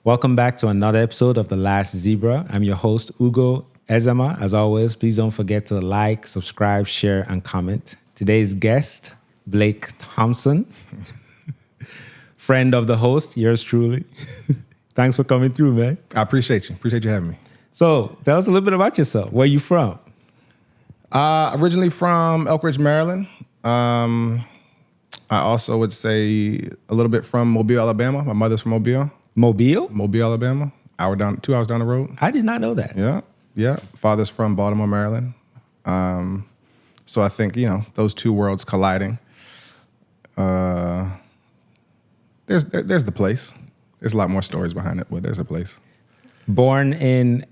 Welcome back to another episode of The Last Zebra. I'm your host, Ugo Ezema. As always, please don't forget to like, subscribe, share, and comment. Today's guest, Blake Thompson, friend of the host, yours truly. Thanks for coming through, man. I appreciate you. Appreciate you having me. So tell us a little bit about yourself. Where are you from? Originally from Elkridge, Maryland. I also would say a little bit from Mobile, Alabama. My mother's from Mobile. Mobile? Mobile, Alabama. 2 hours down the road. I did not know that. Yeah. Father's from Baltimore, Maryland. So I think, those two worlds colliding. There's the place. There's a lot more stories behind it, but there's a place. Born in...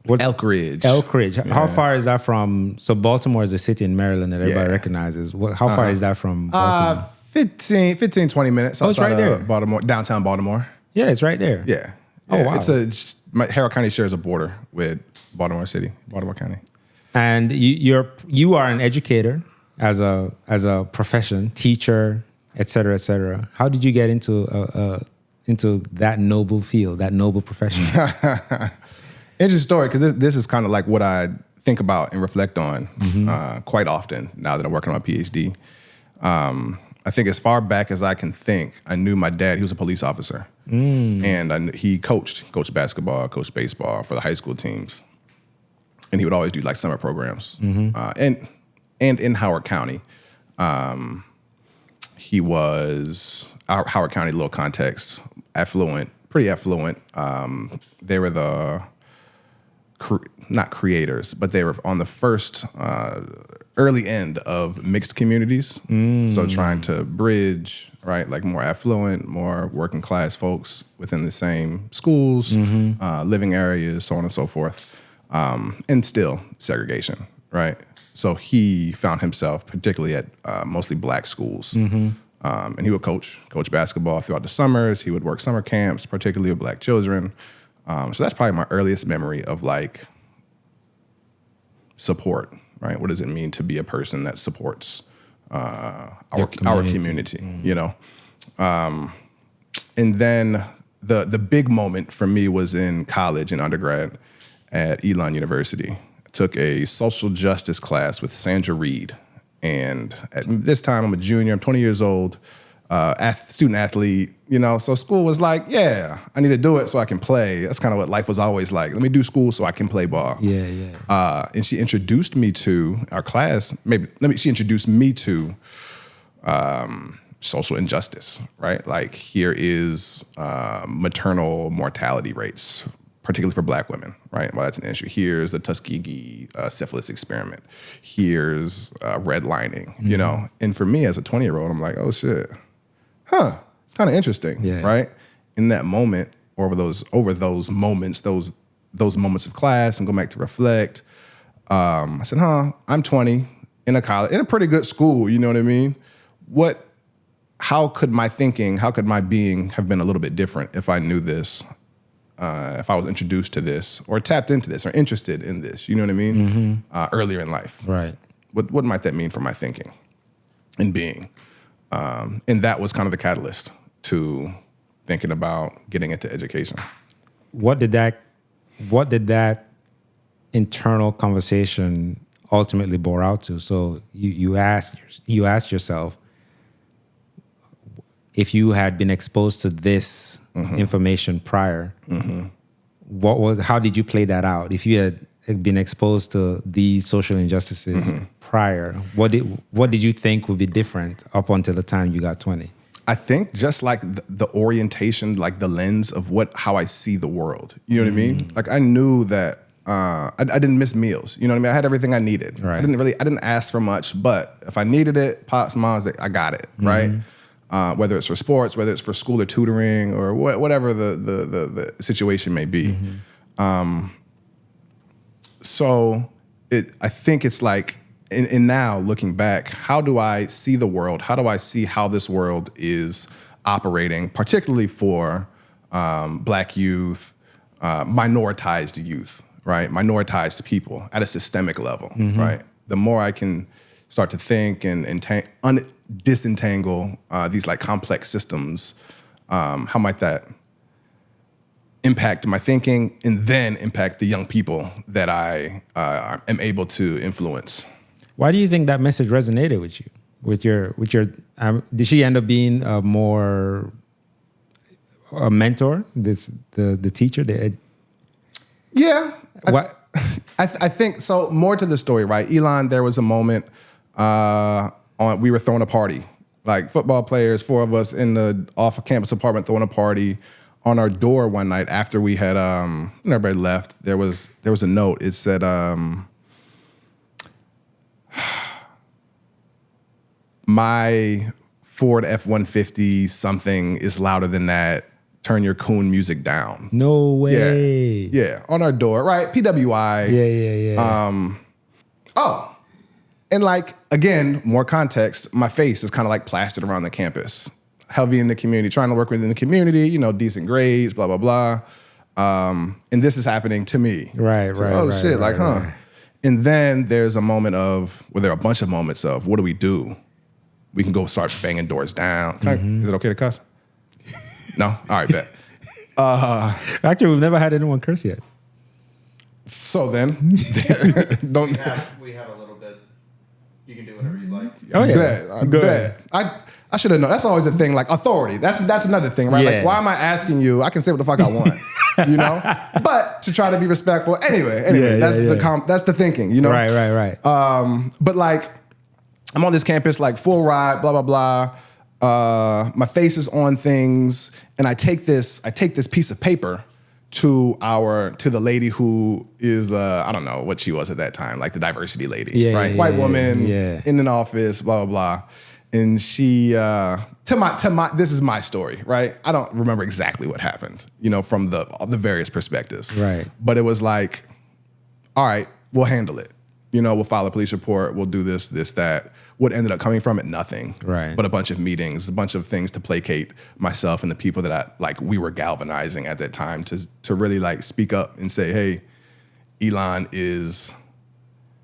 Elkridge. Elkridge. Yeah. How far is that from... So Baltimore is a city in Maryland that everybody recognizes. How far is that from Baltimore? 15, 20 minutes outside it's right there. of Baltimore, downtown Baltimore. Yeah, it's right there. Yeah. Oh, wow. Harrell County shares a border with Baltimore City, Baltimore County. And you are an educator as a profession, teacher, et cetera, et cetera. How did you get into that noble field, that noble profession? Interesting story, because this is kind of like what I think about and reflect on quite often now that I'm working on my PhD. I think as far back as I can think, I knew my dad. He was a police officer, and he coached basketball, coached baseball for the high school teams, and he would always do like summer programs. And in Howard County, he was Howard County. Little context, pretty affluent. They were the not creators, but they were on the first early end of mixed communities. So trying to bridge, right, like more affluent, more working class folks within the same schools, living areas, so on and so forth, and still segregation, right? So he found himself particularly at mostly black schools. And he would coach basketball throughout the summers. He would work summer camps, particularly with black children. So that's probably my earliest memory of like support, right? What does it mean to be a person that supports our community, And then the big moment for me was in college, in undergrad at Elon University. I took a social justice class with Sandra Reed. And at this time, I'm a junior, I'm 20 years old, student athlete, so school was like, yeah, I need to do it so I can play. That's kind of what life was always like. Let me do school so I can play ball. Yeah. And she introduced me to our class. She introduced me to social injustice, right? Like here is maternal mortality rates, particularly for black women, right? Well, that's an issue. Here's the Tuskegee syphilis experiment. Here's redlining, And for me as a 20-year-old, I'm like, oh shit, it's kind of interesting, right? In that moment, over those moments, those moments of class, and go back to reflect. I said, I'm 20 in a pretty good school. You know what I mean? How could my thinking, how could my being have been a little bit different if I knew this? If I was introduced to this, or tapped into this, or interested in this, you know what I mean? Earlier in life, right? What might that mean for my thinking and being? And that was kind of the catalyst to thinking about getting into education. What did that internal conversation ultimately bore out to? So you asked yourself, if you had been exposed to this information prior, how did you play that out? If you had been exposed to these social injustices prior, what did you think would be different up until the time you got 20? I think just like the orientation, like the lens of how I see the world. You know what I mean? Like I knew that I didn't miss meals. You know what I mean? I had everything I needed. Right. I didn't ask for much, but if I needed it, pops, moms, I got it. Right. Whether it's for sports, whether it's for school or tutoring, or whatever the situation may be. So I think it's like, and now looking back, how do I see the world? How do I see how this world is operating, particularly for Black youth, minoritized youth, right? Minoritized people at a systemic level, right? The more I can start to think and disentangle these like complex systems, how might that impact my thinking, and then impact the young people that I am able to influence. Why do you think that message resonated with you? With your did she end up being a mentor? The teacher, Yeah. What? I think so. More to the story, right? Elon, there was a moment we were throwing a party, like football players, 4 of us in the off-campus apartment throwing a party. On our door one night after we had everybody left, there was a note. It said, "My Ford F-150 something is louder than that. Turn your coon music down." No way. Yeah, on our door, right? PWI. Yeah. Oh, and like, again, more context, my face is kind of like plastered around the campus. Heavy in the community, trying to work within the community, decent grades, blah, blah, blah. And this is happening to me. Right. Shit, right, huh? Right. And then there's a moment there are a bunch of moments of, what do we do? We can go start banging doors down. Is it okay to cuss? No? All right, bet. Actually, we've never had anyone curse yet. So then, don't. We have a little bit. You can do whatever you like. Oh, yeah. Bet. I should have known. That's always the thing, like authority. That's another thing, right? Yeah. Like, why am I asking you? I can say what the fuck I want, But to try to be respectful. Anyway, that's the thinking, Right. But like, I'm on this campus, like full ride, blah, blah, blah. My face is on things, and I take this piece of paper to the lady who is I don't know what she was at that time, like the diversity lady, right? White woman in an office, blah, blah, blah. And she this is my story, right? I don't remember exactly what happened, from the various perspectives. Right. But it was like, all right, we'll handle it. We'll file a police report, we'll do this, that. What ended up coming from it? Nothing. Right. But a bunch of meetings, a bunch of things to placate myself and the people that we were galvanizing at that time to really like speak up and say, hey, Elon is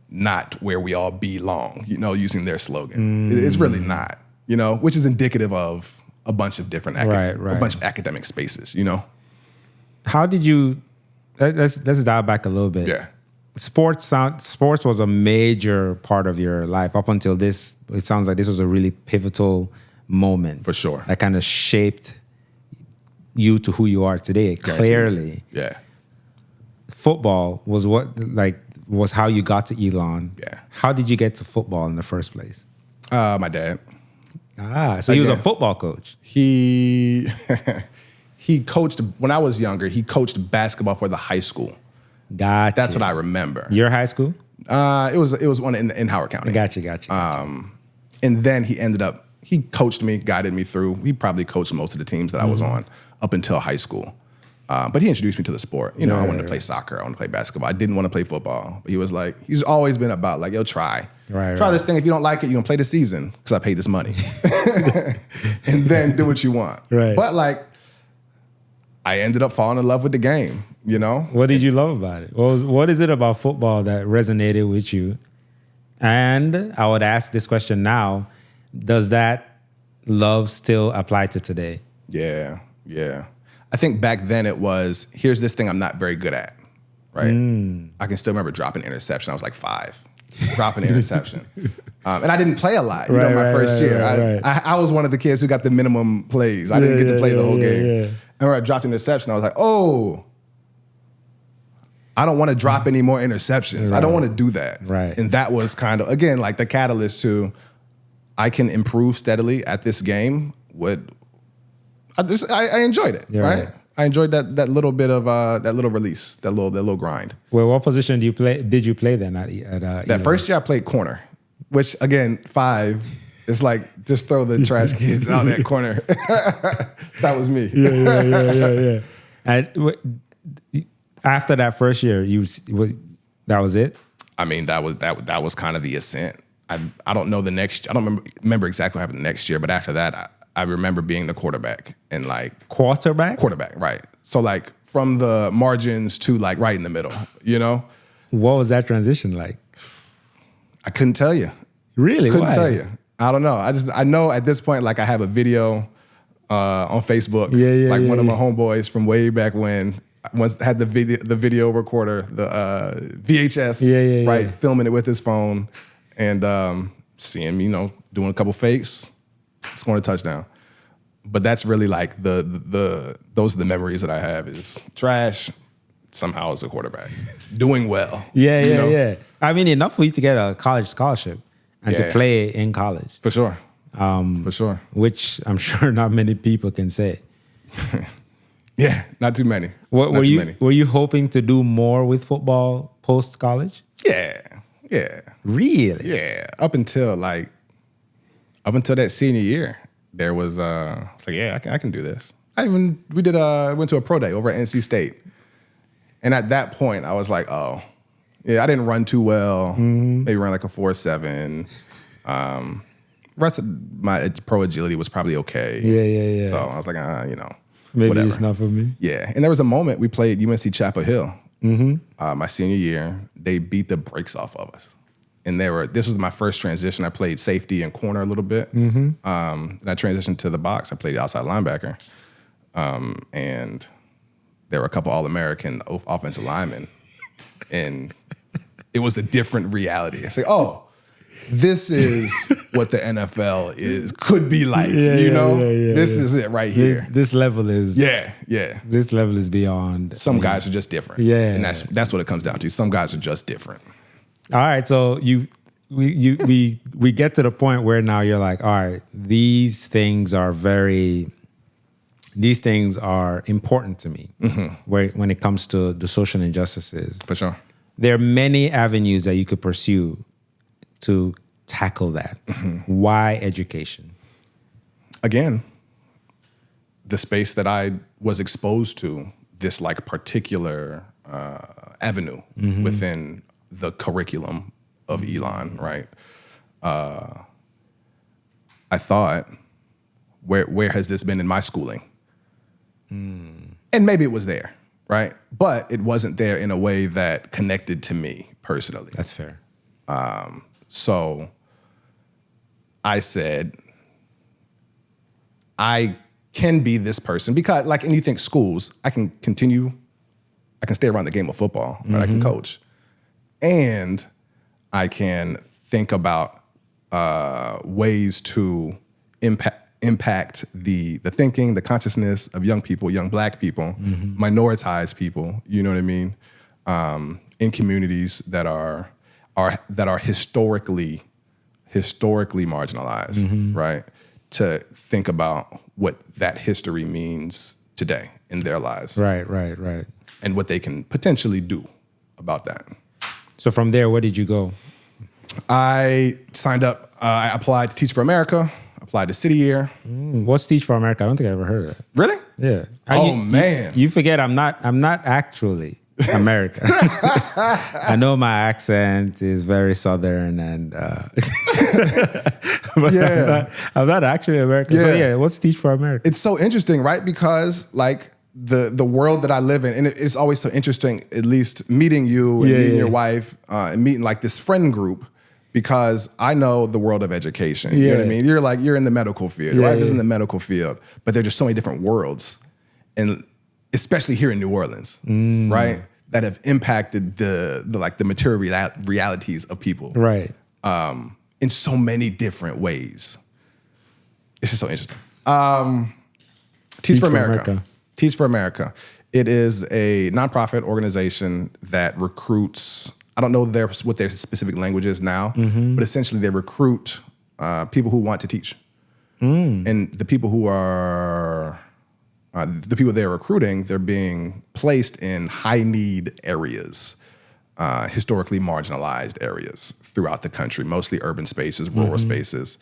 not where we all belong, using their slogan. It's really not, which is indicative of a bunch of different a bunch of academic spaces, How did you let's dial back a little bit. Yeah. Sports was a major part of your life up until this. It sounds like this was a really pivotal moment. For sure. That kind of shaped you to who you are today, clearly. Yeah. Football was how you got to Elon. Yeah. How did you get to football in the first place? My dad. So he was a football coach. He coached, when I was younger, he coached basketball for the high school. Gotcha. That's what I remember. Your high school? It was one in Howard County. Gotcha. And then he coached me, guided me through. He probably coached most of the teams that I was on up until high school. But he introduced me to the sport. I wanted to play soccer. I wanted to play basketball. I didn't want to play football. But he was like, he's always been about like, yo, try this thing. If you don't like it, you don't play the season because I paid this money. And then do what you want. Right. But like, I ended up falling in love with the game, What did you love about it? What is it about football that resonated with you? And I would ask this question now, does that love still apply to today? Yeah. I think back then it was, here's this thing I'm not very good at, right? I can still remember dropping an interception. I was like 5, dropping an interception. And I didn't play a lot, my first year. I was one of the kids who got the minimum plays. I didn't get to play the whole game. Yeah. And when I dropped an interception, I was like, oh, I don't want to drop any more interceptions. I don't want to do that. Right. And that was kind of, again, like the catalyst to, I can improve steadily at this game. I enjoyed it, right? I enjoyed that little bit of that little release, that little grind. Well, what position did you play then at that first year I played corner, which again, 5, it's like just throw the trash kids out that corner. That was me. Yeah. And after that first year, that was it? I mean, that was kind of the ascent. I don't know I don't remember exactly what happened the next year, but after that, I remember being the quarterback and like quarterback, right? So like from the margins to like right in the middle, What was that transition like? I couldn't tell you. Really? Couldn't tell you. I don't know. I know at this point, like I have a video on Facebook. One of my homeboys from way back when, once had the video recorder, the VHS, right, filming it with his phone, and seeing me, doing a couple fakes, scoring a touchdown. But that's really like those are the memories that I have is trash. Somehow as a quarterback, doing well. Yeah. I mean, enough for you to get a college scholarship and to play in college. For sure. For sure. Which I'm sure not many people can say. Yeah, not too many. Were you hoping to do more with football post college? Yeah. Really? Yeah. Up until that senior year, there was it's like, yeah, I can do this. Went to a pro day over at NC State. And at that point, I was like, oh, yeah, I didn't run too well. Maybe ran like a 4.7. Rest of my pro agility was probably okay. Yeah. So I was like, maybe whatever. It's not for me. Yeah. And there was a moment we played UNC Chapel Hill. My senior year, they beat the brakes off of us. And this was my first transition. I played safety and corner a little bit. And I transitioned to the box. I played outside linebacker. And there were a couple All-American offensive linemen. And it was a different reality. It's like, oh, this is what the NFL could be like. This is it right here. This level is This level is beyond. Some guys are just different. Yeah. And that's what it comes down to. Some guys are just different. All right, so we get to the point where now you're like, all right, these things are important to me. When it comes to the social injustices, For sure. there are many avenues that you could pursue to tackle that. Why education? Again, the space that I was exposed to, this like particular avenue within the curriculum of Elon, right? I thought, where has this been in my schooling? And maybe it was there, right? But it wasn't there in a way that connected to me personally. That's fair. So I said, I can be this person because, and you think schools, I can stay around the game of football, right? I can coach. And I can think about ways to impact the thinking, the consciousness of young people, young Black people, minoritized people, you know what I mean? In communities that are historically marginalized, right? To think about what that history means today in their lives. Right. And what they can potentially do about that. So from there, where did you go? I signed up. I applied to Teach for America, applied to City Year. What's Teach for America? I don't think I ever heard of that. Really? Yeah. Man. You forget I'm not actually American. I know my accent is very Southern but I'm not actually American. Yeah. So what's Teach for America? It's so interesting, right? Because the world that I live in, and it's always so interesting, at least meeting you and meeting your wife and meeting this friend group, because I know the world of education. You know what I mean? You're in the medical field. Your wife is in the medical field, but there are just so many different worlds, and especially here in New Orleans, right? That have impacted the material realities of people, right? In so many different ways. It's just so interesting. Teach for America. Teach for America. It is a nonprofit organization that recruits, I don't know what their specific language is now, but essentially they recruit people who want to teach. And the people who are, the people they're recruiting, they're being placed in high need areas, historically marginalized areas throughout the country, mostly urban spaces, rural spaces,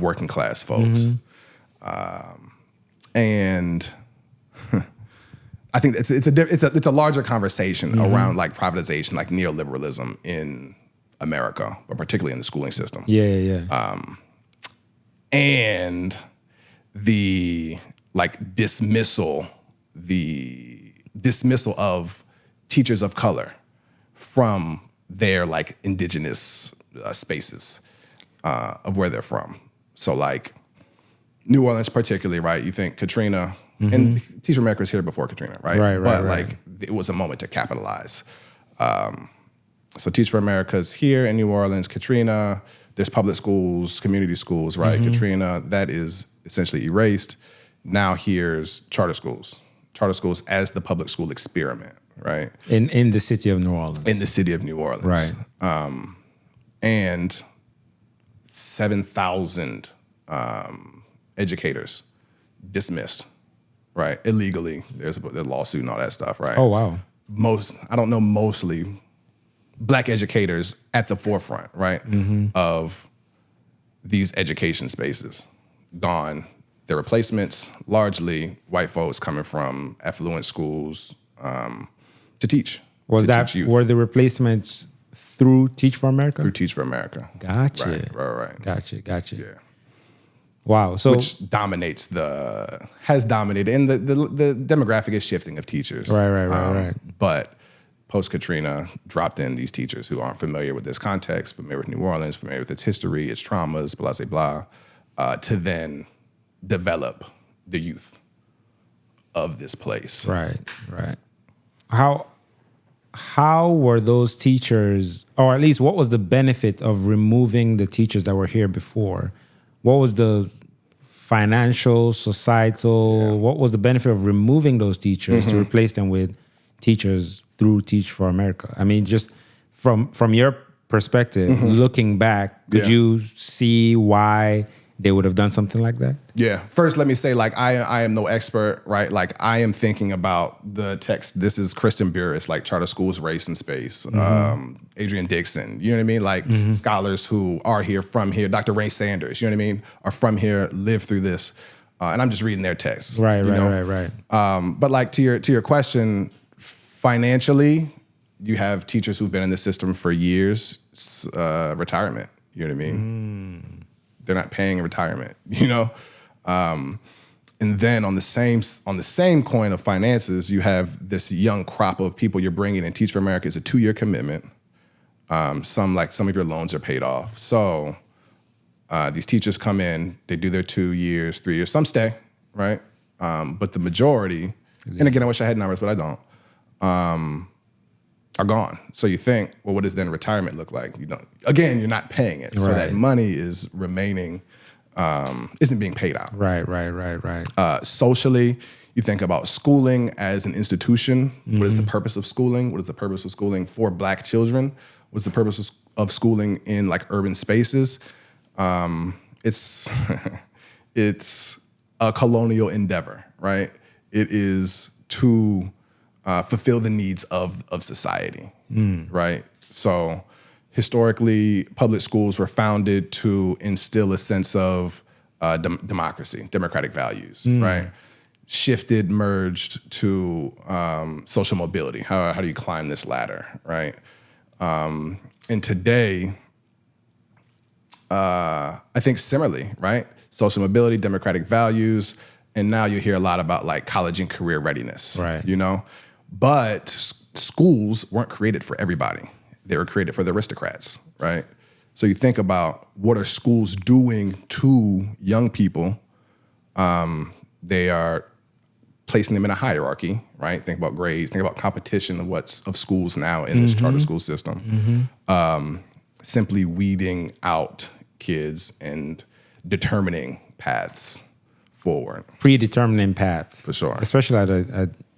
working class folks. And I think it's a larger conversation around privatization, neoliberalism in America, but particularly in the schooling system. And the dismissal of teachers of color from their indigenous spaces of where they're from. So New Orleans particularly, right? You think Katrina, And Teach for America was here before Katrina, right? Right. But like it was a moment to capitalize. So Teach for America is here in New Orleans. Katrina, there's public schools, community schools, right? Katrina, that is essentially erased. Now here's charter schools as the public school experiment, right? In the city of New Orleans. In the city of New Orleans. Right. And 7,000 educators dismissed, right? Illegally. There's a lawsuit and all that stuff, right? Oh, wow. Mostly Black educators at the forefront, right? Of these education spaces. Gone. Their replacements, largely white folks coming from affluent schools to teach. Were the replacements through Teach for America? Through Teach for America. Gotcha. Right. Gotcha. Yeah. Wow. So which has dominated, and the demographic is shifting of teachers. Right. But post-Katrina dropped in these teachers who aren't familiar with this context, familiar with New Orleans, familiar with its history, its traumas, blah, blah, blah, to then develop the youth of this place. Right. How were those teachers, or at least what was the benefit of removing the teachers that were here before? What was the financial, societal, what was the benefit of removing those teachers to replace them with teachers through Teach for America? I mean, just from your perspective, looking back, could you see why they would have done something like that? Yeah. First, let me say, like, I am no expert, right? Like, I am thinking about the text. This is Kristen Burris, like Charter Schools, Race and Space, Adrian Dixon, you know what I mean? Like, scholars who are here, from here, Dr. Ray Sanders, you know what I mean? Are from here, live through this. And I'm just reading their texts. Right. But like, to your question, financially, you have teachers who've been in the system for years, retirement, you know what I mean? They're not paying retirement, you know? And then on the same coin of finances, you have this young crop of people you're bringing in. Teach for America is a 2-year commitment. Some of your loans are paid off. So these teachers come in, they do their 2 years, 3 years, some stay, right? But the majority, and again, I wish I had numbers, but I don't, are gone. So you think, well, what does then retirement look like? Again, you're not paying it. Right. So that money is remaining, isn't being paid out. Right. Socially, you think about schooling as an institution. What is the purpose of schooling? What is the purpose of schooling for Black children? What's the purpose of schooling in like urban spaces? It's it's a colonial endeavor, right? It is to fulfill the needs of society, right? So historically, public schools were founded to instill a sense of democracy, democratic values, right? Shifted, merged to social mobility. How do you climb this ladder, right? And today, I think similarly, right? Social mobility, democratic values, and now you hear a lot about like college and career readiness, right? You know? But schools weren't created for everybody. They were created for the aristocrats, right? So you think about what are schools doing to young people? They are placing them in a hierarchy, right? Think about grades, think about competition of schools now in this charter school system. Simply weeding out kids and determining paths forward. Predetermining paths. For sure. Especially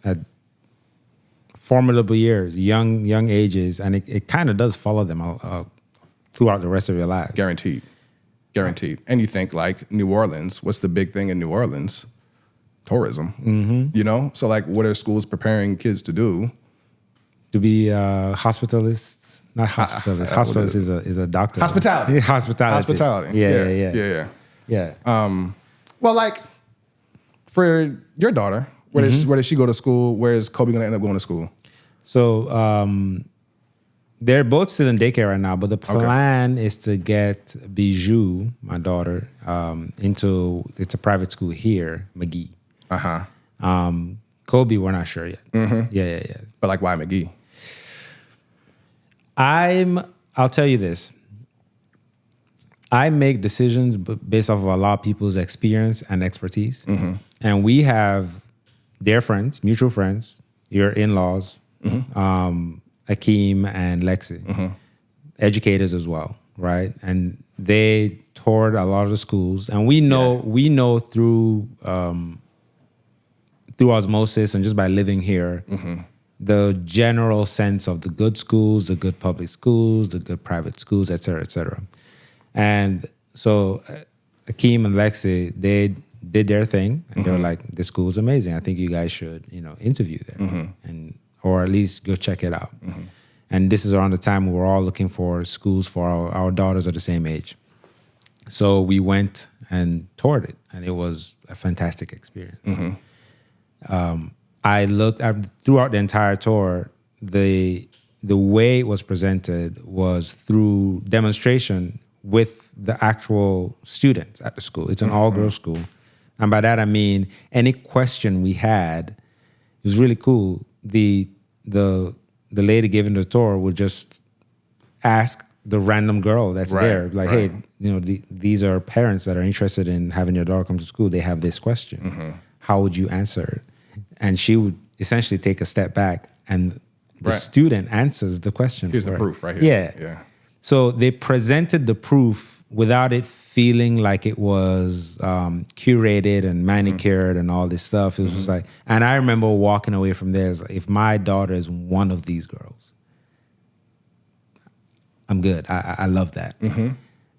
at formidable years, young ages, and it kind of does follow them throughout the rest of your life. Guaranteed. And you think like New Orleans, what's the big thing in New Orleans? Tourism, you know? So like what are schools preparing kids to do? To be hospitalists? Not hospitalists. Hospitalist is a doctor. Hospitality. Hospitality. Yeah. Well, like for your daughter, where does she go to school? Where is Kobe going to end up going to school? So they're both still in daycare right now, but the plan is to get Bijou, my daughter, it's a private school here, McGee. Kobe, we're not sure yet. Yeah. But like, why McGee? I'll tell you this. I make decisions based off of a lot of people's experience and expertise. And we have their friends, mutual friends, your in-laws, Akeem and Lexi, educators as well, right? And they toured a lot of the schools, and we know through osmosis and just by living here, the general sense of the good schools, the good public schools, the good private schools, et cetera, et cetera. And so Akeem and Lexi, they did their thing, and they were like, "This school is amazing. I think you guys should, interview there, and or at least go check it out." And this is around the time we were all looking for schools for our daughters are the same age. So we went and toured it, and it was a fantastic experience. I looked throughout the entire tour. The way it was presented was through demonstration with the actual students at the school. It's an all-girls school. And by that I mean any question we had, it was really cool. The lady giving the tour would just ask the random girl that's there, like, hey, these are parents that are interested in having your daughter come to school. They have this question. How would you answer it? And she would essentially take a step back, and the student answers the question. Here's the proof right here. Yeah. So they presented the proof without it feeling like it was curated and manicured and all this stuff. It was just like, and I remember walking away from there, like, if my daughter is one of these girls, I'm good. I love that.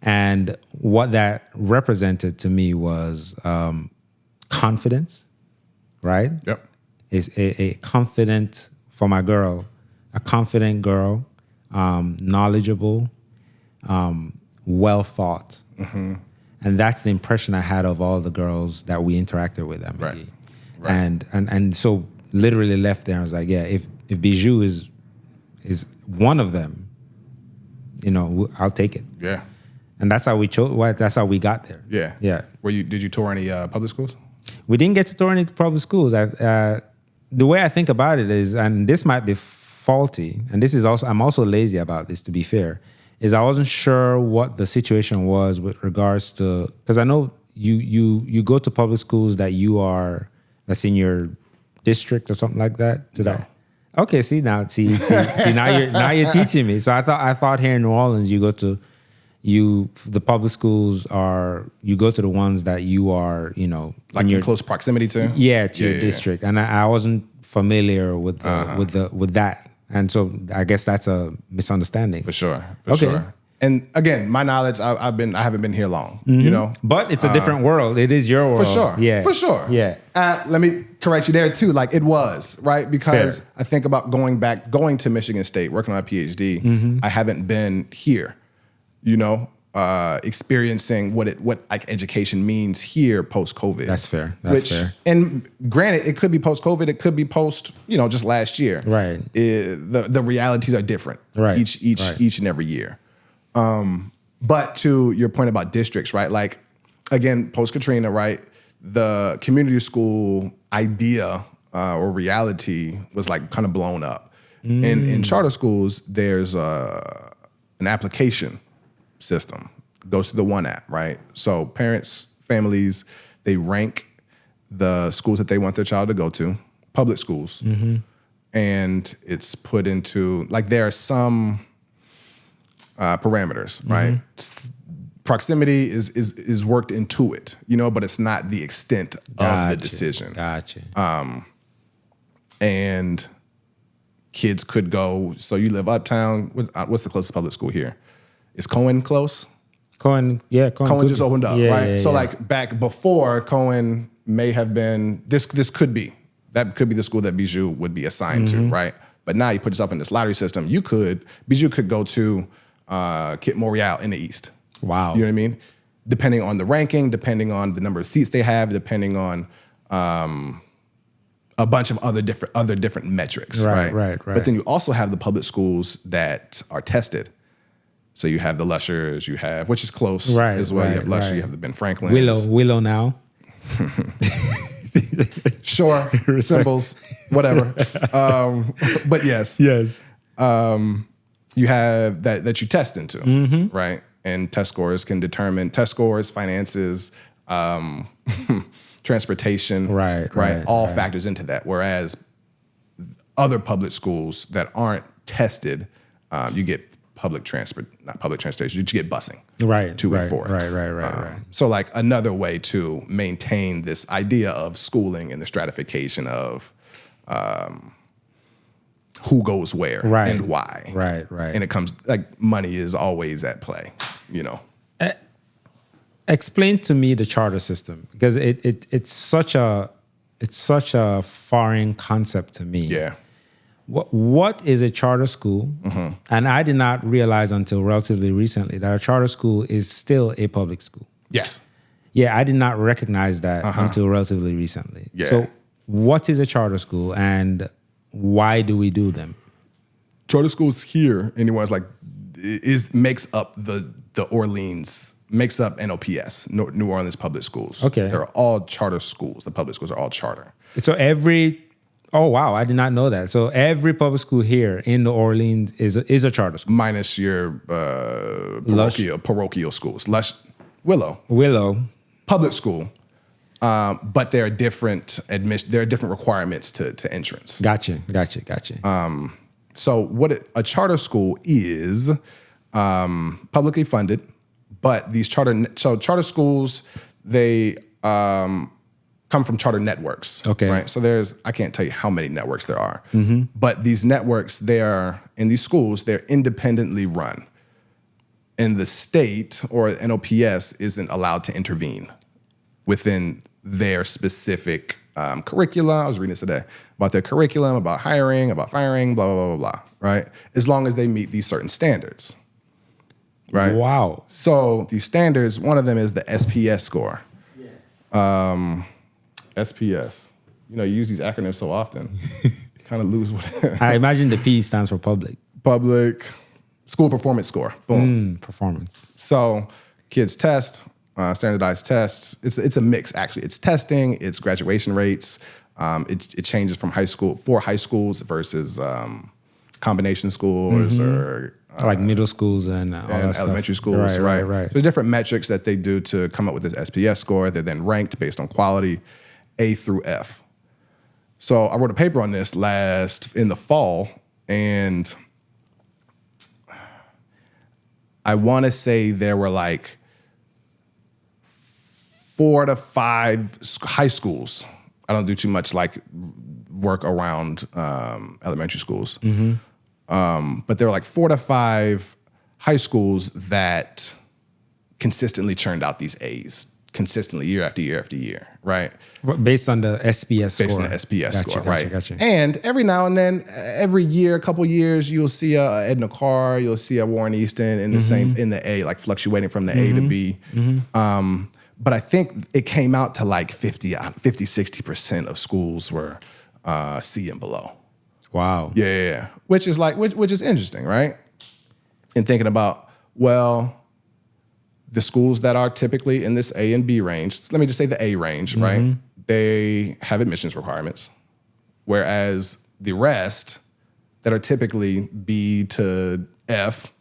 And what that represented to me was confidence, right? Yep. Is a confident, for my girl, a confident girl, knowledgeable, well thought. And that's the impression I had of all the girls that we interacted with at McGee. Right. And so literally left there, I was like, yeah, if Bijou is one of them, I'll take it. Yeah. And that's how we chose. That's how we got there. Yeah. Yeah. Did you tour any public schools? We didn't get to tour any public schools. The way I think about it is, and this might be faulty, and this is also, I'm also lazy about this, to be fair, is I wasn't sure what the situation was with regards to, because I know you go to public schools that's in your district or something like that. Okay, see now you're teaching me. So I thought here in New Orleans the public schools you go to the ones that you are, like in close proximity to? Yeah, to your district. And I wasn't familiar with that. And so I guess that's a misunderstanding. For sure. Sure. And again, my knowledge, I haven't been here long, But it's a different world. It is your world. For sure. Yeah. For sure. Yeah. Let me correct you there too. Like, it was, right? Because fair. I think about going to Michigan State, working on a PhD. I haven't been here, experiencing what like education means here post-COVID. That's fair. That's fair. And granted, it could be post-COVID, it could be post, just last year. Right. The realities are different. Right. Each and every year. But to your point about districts, right? Like, again, post-Katrina, right? The community school idea or reality was like kind of blown up. In charter schools, there's an application system. It goes through the One app, right? So parents, families, they rank the schools that they want their child to go to, public schools, and it's put into, like, there are some parameters, right? Proximity is worked into it, but it's not the extent of the decision. Gotcha. And kids could go, so you live uptown, what's the closest public school here? Is Cohen close? Cohen just opened up, right? Yeah, so like back before, Cohen may have been, that could be the school that Bijou would be assigned to, right? But now you put yourself in this lottery system, Bijou could go to Kit Morial in the East. Wow. You know what I mean? Depending on the ranking, depending on the number of seats they have, depending on a bunch of other different metrics, right? But then you also have the public schools that are tested. So you have the Lushers, which is close as well. You have Lusher, you have the Ben Franklin. Willow now. Sure, symbols, whatever. But yes. You have that you test into, right? And test scores can determine finances, transportation, right, all factors into that. Whereas other public schools that aren't tested, you get not public transportation, you get busing, right, to and forth. Right. So like another way to maintain this idea of schooling and the stratification of who goes where and why. Right. And it comes like money is always at play, you know. Explain to me the charter system, because it's such a foreign concept to me. Yeah. What is a charter school? Mm-hmm. And I did not realize until relatively recently that a charter school is still a public school. Yes. Yeah, I did not recognize that until relatively recently. Yeah. So what is a charter school and why do we do them? Charter schools here, anyone's like, makes up makes up NOPS, New Orleans Public Schools. Okay. They're all charter schools. The public schools are all charter. So oh wow, I did not know that. So every public school here in New Orleans is a charter school. Minus your parochial schools. Willow. Public school. But there are different requirements to entrance. Gotcha. So what a charter school is, publicly funded, but these charter schools, they come from charter networks. Okay. Right. So I can't tell you how many networks there are, but these networks, in these schools, they're independently run. And the state or NOPS isn't allowed to intervene within their specific curricula. I was reading this today about their curriculum, about hiring, about firing, blah, blah, blah, blah, right? As long as they meet these certain standards, right? Wow. So these standards, one of them is the SPS score. Yeah. SPS. You use these acronyms so often. Kind of lose what I imagine the P stands for public. Public school performance score. Boom. Performance. So kids test, standardized tests. It's a mix, actually. It's testing, it's graduation rates. It changes from high schools versus combination schools or like middle schools and elementary schools. Right. So there's different metrics that they do to come up with this SPS score. They're then ranked based on quality, A through F. So I wrote a paper on this in the fall, and I want to say there were like 4 to 5 high schools. I don't do too much like work around elementary schools. But there were like 4 to 5 high schools that consistently churned out these A's, consistently year after year after year, right? Based on the SPS score. Based on the SPS score, right? Gotcha. And every now and then, every year, a couple years, you'll see a Edna Carr, you'll see a Warren Easton in the A, like fluctuating from the A to B. But I think it came out to like 60% of schools were C and below. Wow. Yeah. Which is interesting, right? And thinking about, the schools that are typically in this A and B range, let me just say the A range, right? They have admissions requirements. Whereas the rest that are typically B to F,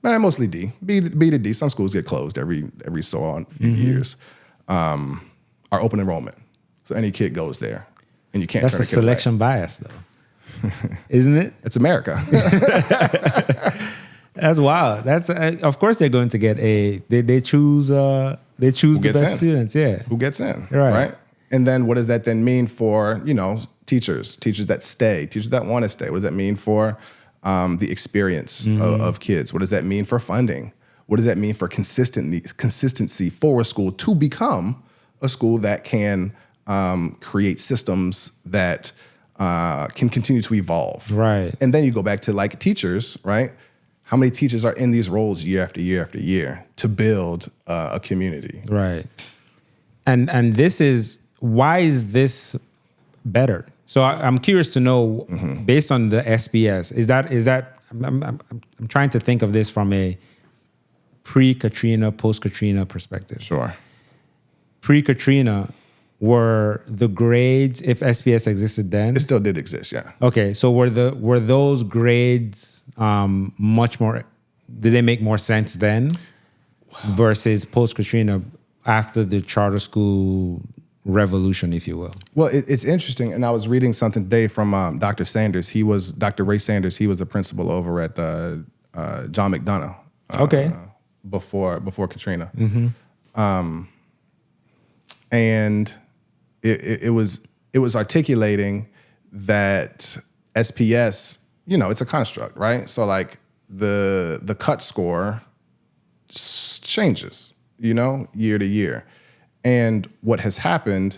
mostly D, B to D, some schools get closed every so on few years, are open enrollment. So any kid goes there and you can't That's turn a selection bias though, isn't it? It's America. That's wild. That's of course they're going to get A. They choose the best students. Yeah. Who gets in? Right. And then what does that then mean for teachers that stay, teachers that want to stay? What does that mean for the experience of kids? What does that mean for funding? What does that mean for consistency for a school to become a school that can create systems that can continue to evolve? Right. And then you go back to like teachers, right? How many teachers are in these roles year after year after year to build a community? Right. And why is this better? So I'm curious to know, based on the SPS, is that I'm trying to think of this from a pre-Katrina, post-Katrina perspective. Sure. Pre-Katrina, were the grades, if SPS existed then? It still did exist, yeah. Okay, so were those grades much more, did they make more sense then versus post-Katrina after the charter school revolution, if you will? Well, it's interesting, and I was reading something today from Dr. Sanders. Dr. Ray Sanders. He was the principal over at John McDonough. Okay. Before Katrina, and it was articulating that SPS, it's a construct, right? So like the cut score changes, year to year. And what has happened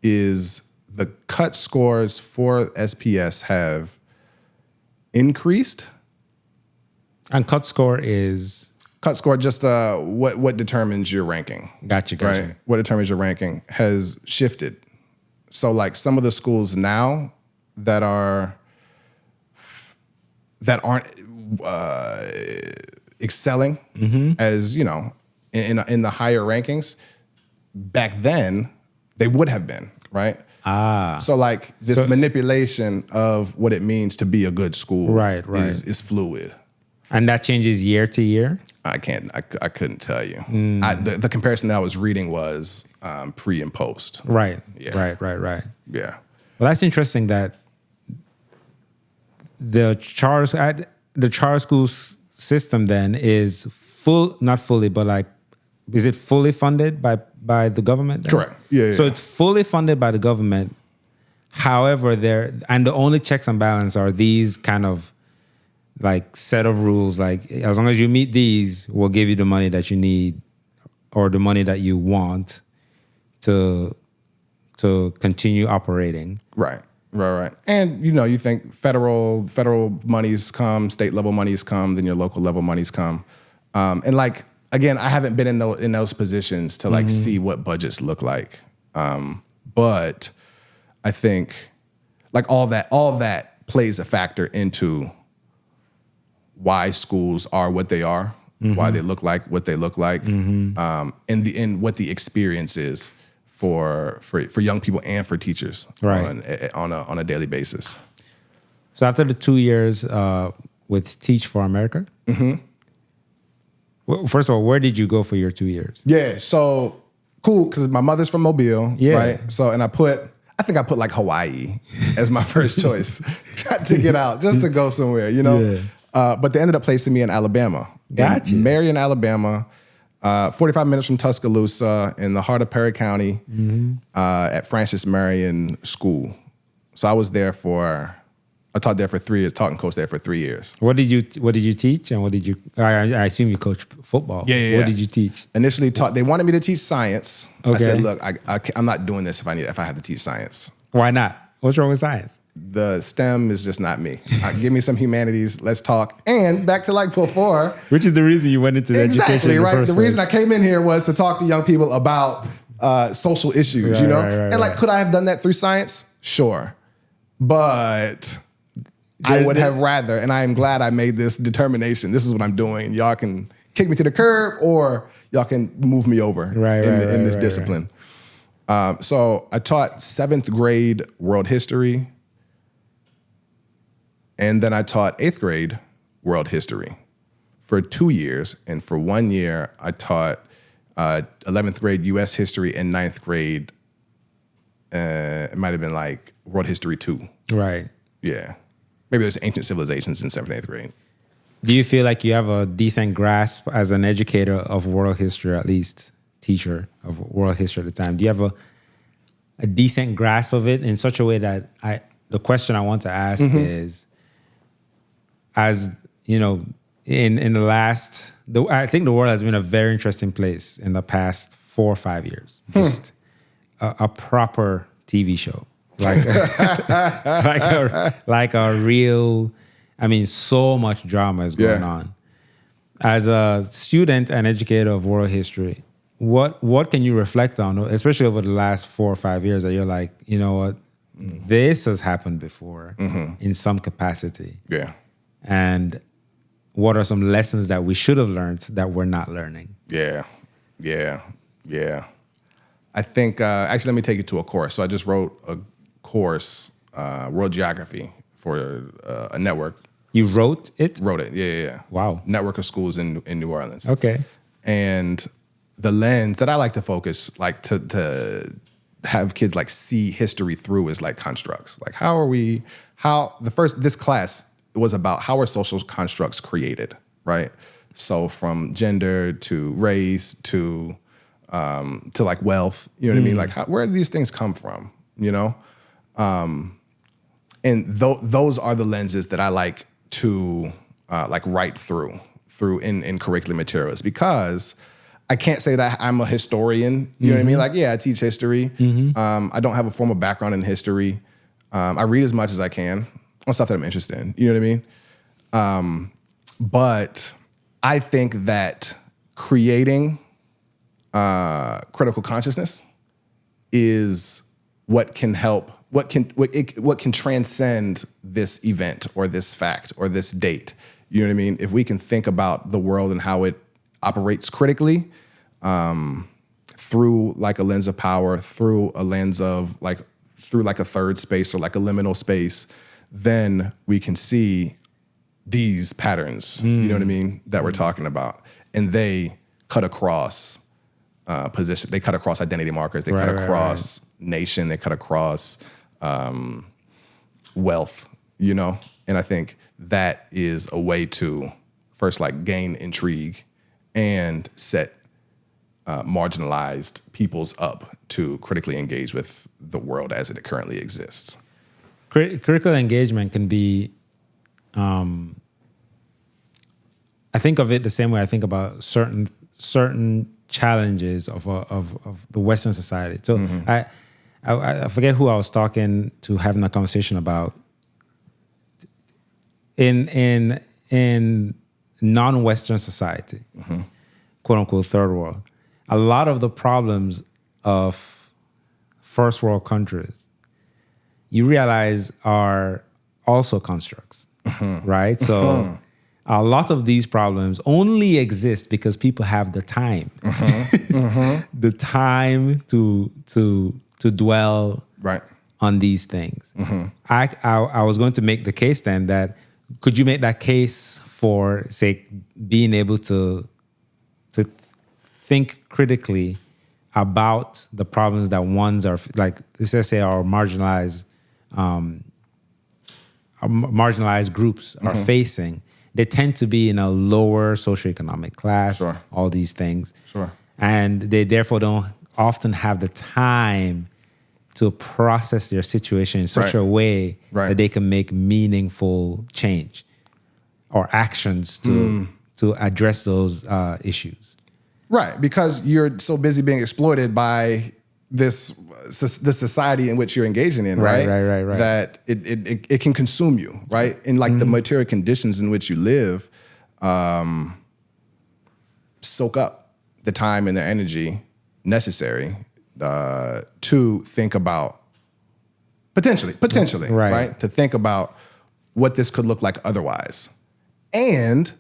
is the cut scores for SPS have increased. And cut score is? Cut score, just what determines your ranking. Gotcha. Right? What determines your ranking has shifted. So like some of the schools now that aren't excelling as, in the higher rankings, back then they would have been, right? So like this manipulation of what it means to be a good school is fluid. And that changes year to year? I couldn't tell you. The comparison that I was reading was pre and post. Right. Yeah. Right. Yeah. Well, that's interesting that the charter school system then is not fully, but like, is it fully funded by the government then? Correct. Yeah. So it's fully funded by the government. However, the only checks and balance are these kind of like set of rules. Like as long as you meet these, we'll give you the money that you need or the money that you want to continue operating. Right. And you think federal monies come, state level monies come, then your local level monies come, and like again, I haven't been in those positions to like see what budgets look like, but I think like all that plays a factor into why schools are what they are, why they look like what they look like, and what the experience is for young people and for teachers on a daily basis. So after the 2 years with Teach for America, well, first of all, where did you go for your 2 years? Yeah, so cool because my mother's from Mobile, right? So and I think I put like Hawaii as my first choice to get out, just to go somewhere, Yeah. But they ended up placing me in Alabama. Gotcha. In Marion, Alabama, 45 minutes from Tuscaloosa in the heart of Perry County at Francis Marion School. So I was there I taught there for 3 years, taught and coached there for 3 years. What did you teach and what did you, I assume you coach football. Yeah. What did you teach? Initially they wanted me to teach science. Okay. I said, look, I'm not doing this if I have to teach science. Why not? What's wrong with science? The STEM is just not me. Give me some humanities. Let's talk. And back to like before. Which is the reason you went into the education in the first The place. reason I came in here was to talk to young people about social issues, Right, and like, could I have done that through science? Sure. But I would have rather, and I am glad I made this determination. This is what I'm doing. Y'all can kick me to the curb or y'all can move me over in this discipline. So I taught 7th grade world history, and then I taught 8th grade world history for 2 years. And for 1 year, I taught 11th grade U.S. history and 9th grade, it might have been like world history 2. Right. Yeah. Maybe there's ancient civilizations in 7th and 8th grade. Do you feel like you have a decent grasp as an educator of world history, at least teacher of world history at the time? Do you have a decent grasp of it in such a way that the question I want to ask is, as you know, in the last, I think the world has been a very interesting place in the past 4 or 5 years. Just a proper TV show, like like a real. I mean, so much drama is going on. As a student and educator of world history, what can you reflect on, especially over the last 4 or 5 years, that you're like, you know what, this has happened before in some capacity. Yeah. And what are some lessons that we should have learned that we're not learning? Yeah. I think, actually, let me take you to a course. So I just wrote a course, World Geography, for a network. You wrote it? Wrote it, yeah. Wow. Network of schools in New Orleans. Okay. And the lens that I like to focus, like to have kids like see history through as like constructs. Like this class was about how are social constructs created, right? So from gender to race to like wealth, you know what I mean? Like where do these things come from, you know? And those are the lenses that I like to like write through in curriculum materials, because I can't say that I'm a historian, you know what I mean? Like, yeah, I teach history. I don't have a formal background in history. I read as much as I can on stuff that I'm interested in, you know what I mean? But I think that creating critical consciousness is what can help, what can transcend this event or this fact or this date. You know what I mean? If we can think about the world and how it operates critically, through like a lens of power, through a lens of through a third space or like a liminal space, then we can see these patterns, you know what I mean, that we're talking about. And they cut across position, they cut across identity markers, they cut across nation, they cut across wealth, you know? And I think that is a way to first like gain intrigue and set marginalized peoples up to critically engage with the world as it currently exists. Critical engagement can be, I think of it the same way I think about certain challenges of the Western society. So I forget who I was talking to, having a conversation about. In non-Western society, quote unquote third world, a lot of the problems of first world countries, you realize, are also constructs, right? So a lot of these problems only exist because people have the time, the time to dwell on these things. I was going to make the case then that, could you make that case for, say, being able to think critically about the problems that ones are, like, let's say, our marginalized groups are facing? They tend to be in a lower socioeconomic class, all these things. And they therefore don't often have the time to process their situation in such a way that they can make meaningful change or actions to address those issues. Right, because you're so busy being exploited by this society in which you're engaging in, right? That it can consume you, right? And like the material conditions in which you live soak up the time and the energy necessary to think about potentially, right? To think about what this could look like otherwise. And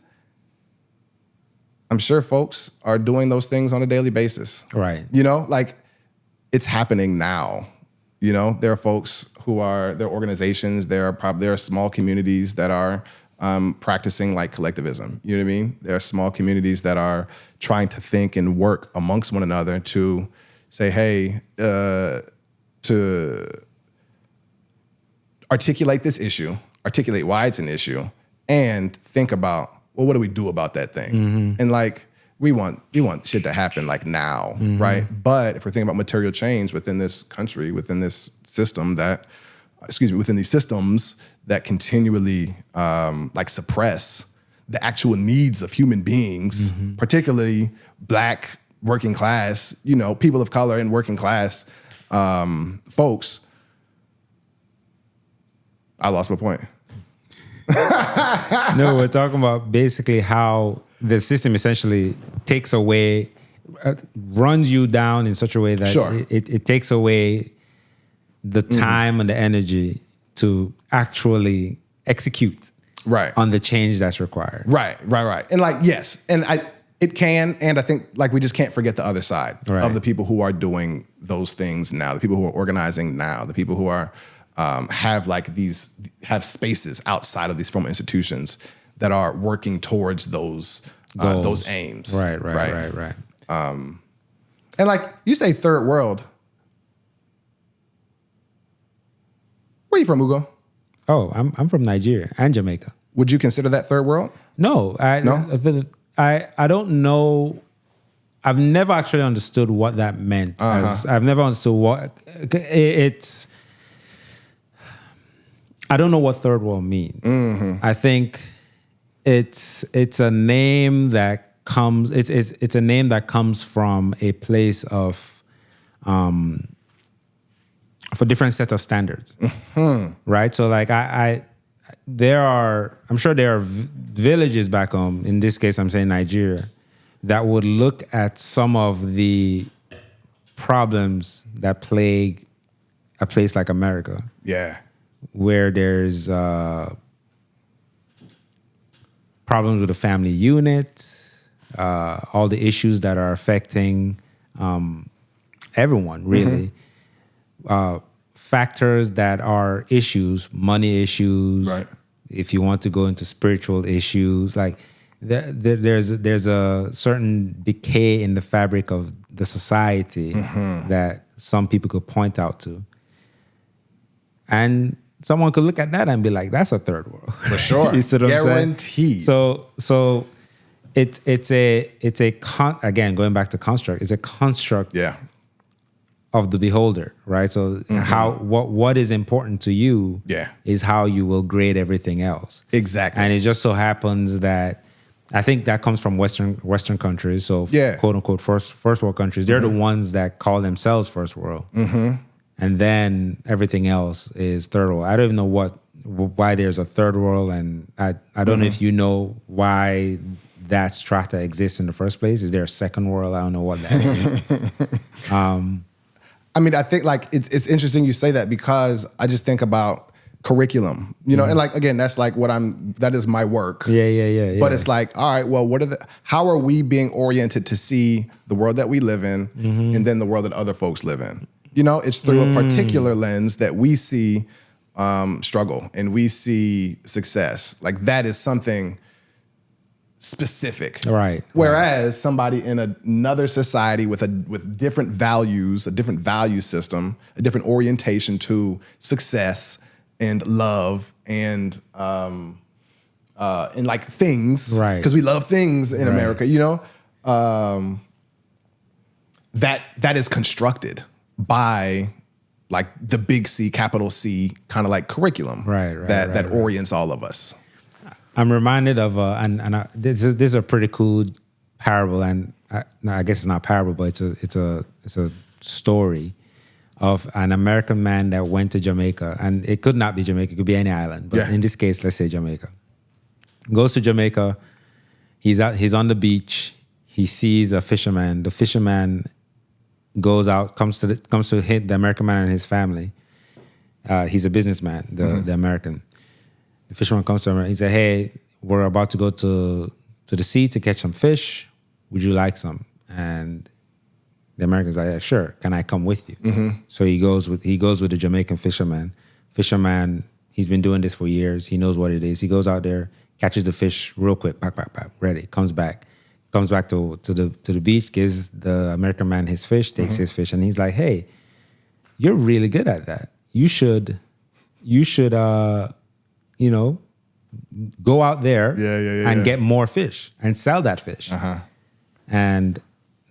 I'm sure folks are doing those things on a daily basis. Right. You know, like it's happening now. You know, there are folks there are organizations, there are small communities that are practicing like collectivism. You know what I mean? There are small communities that are trying to think and work amongst one another to say, hey, to articulate this issue, articulate why it's an issue, and think about, well, what do we do about that thing? And like, we want shit to happen like now, right? But if we're thinking about material change within this country, within this system within these systems that continually like suppress the actual needs of human beings, particularly Black, working class, you know, people of color and working class folks. I lost my point. No, we're talking about basically how the system essentially takes away, runs you down in such a way that it takes away the time and the energy to actually execute on the change that's required. Right. And like, yes, and it can, and I think like we just can't forget the other side of the people who are doing those things now, the people who are organizing now, the people who are have spaces outside of these formal institutions that are working towards those aims. Right. And like you say, third world, you from, Ugo? Oh, I'm from Nigeria and Jamaica. Would you consider that third world? No, I don't know. I've never actually understood what that meant. I've never understood what it's. I don't know what third world means. I think it's a name that comes. It's a name that comes from a place of, for different set of standards, right? So like I'm sure there are villages back home. In this case, I'm saying Nigeria, that would look at some of the problems that plague a place like America. Yeah. Where there's problems with the family unit, all the issues that are affecting everyone, really. Factors that are issues, money issues. Right. If you want to go into spiritual issues, like there's a certain decay in the fabric of the society that some people could point out to, and someone could look at that and be like, "That's a third world for sure." You see what I'm saying? Guaranteed. So again, going back to construct, it's a construct. Yeah. Of the beholder, right? So what is important to you is how you will grade everything else. Exactly. And it just so happens that I think that comes from Western countries. So quote unquote first world countries. They're the ones that call themselves first world. And then everything else is third world. I don't even know why there's a third world, and I don't know if you know why that strata exists in the first place. Is there a second world? I don't know what that is. I mean, I think like it's interesting you say that, because I just think about curriculum, you know, and like, again, that's like that is my work. Yeah. But it's like, all right, well, how are we being oriented to see the world that we live in and then the world that other folks live in? You know, it's through a particular lens that we see struggle and we see success. Like that is something specific, right? Whereas somebody in another society with different values, a different value system, a different orientation to success and love and like things, right? Because we love things in America, you know. That is constructed by like the big C, capital C, kind of like curriculum, that orients all of us. I'm reminded of this is a pretty cool parable, and I guess it's not parable, but it's a story of an American man that went to Jamaica, and it could not be Jamaica, it could be any island, but in this case, let's say Jamaica. Goes to Jamaica, he's on the beach, he sees a fisherman. The fisherman goes out, comes to hit the American man and his family. He's a businessman, the American. The fisherman comes to him and he said, "Hey, we're about to go to the sea to catch some fish. Would you like some?" And the American's like, "Yeah, sure. Can I come with you?" So he goes with the Jamaican fisherman. Fisherman, he's been doing this for years. He knows what it is. He goes out there, catches the fish real quick, pack, ready. Comes back to the beach, gives the American man his fish, takes his fish, and he's like, "Hey, you're really good at that. You should you know, go out there and get more fish and sell that fish." And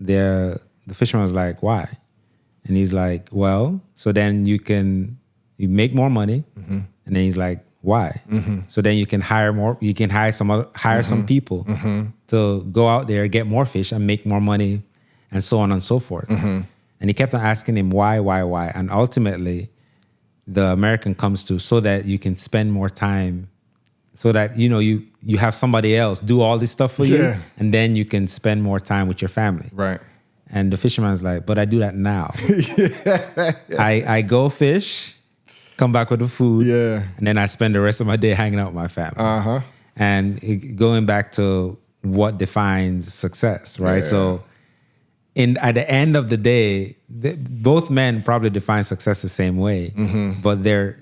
the fisherman was like, "Why?" And he's like, "Well, so then you make more money." And then he's like, "Why?" So then you can hire some people to go out there, get more fish and make more money, and so on and so forth. And he kept on asking him why. And ultimately, the American comes to, so that you can spend more time, so that, you know, you have somebody else do all this stuff for you, and then you can spend more time with your family. Right. And the fisherman's like, "But I do that now." I go fish, come back with the food, and then I spend the rest of my day hanging out with my family. And going back to what defines success, right? So at the end of the day, both men probably define success the same way, but they're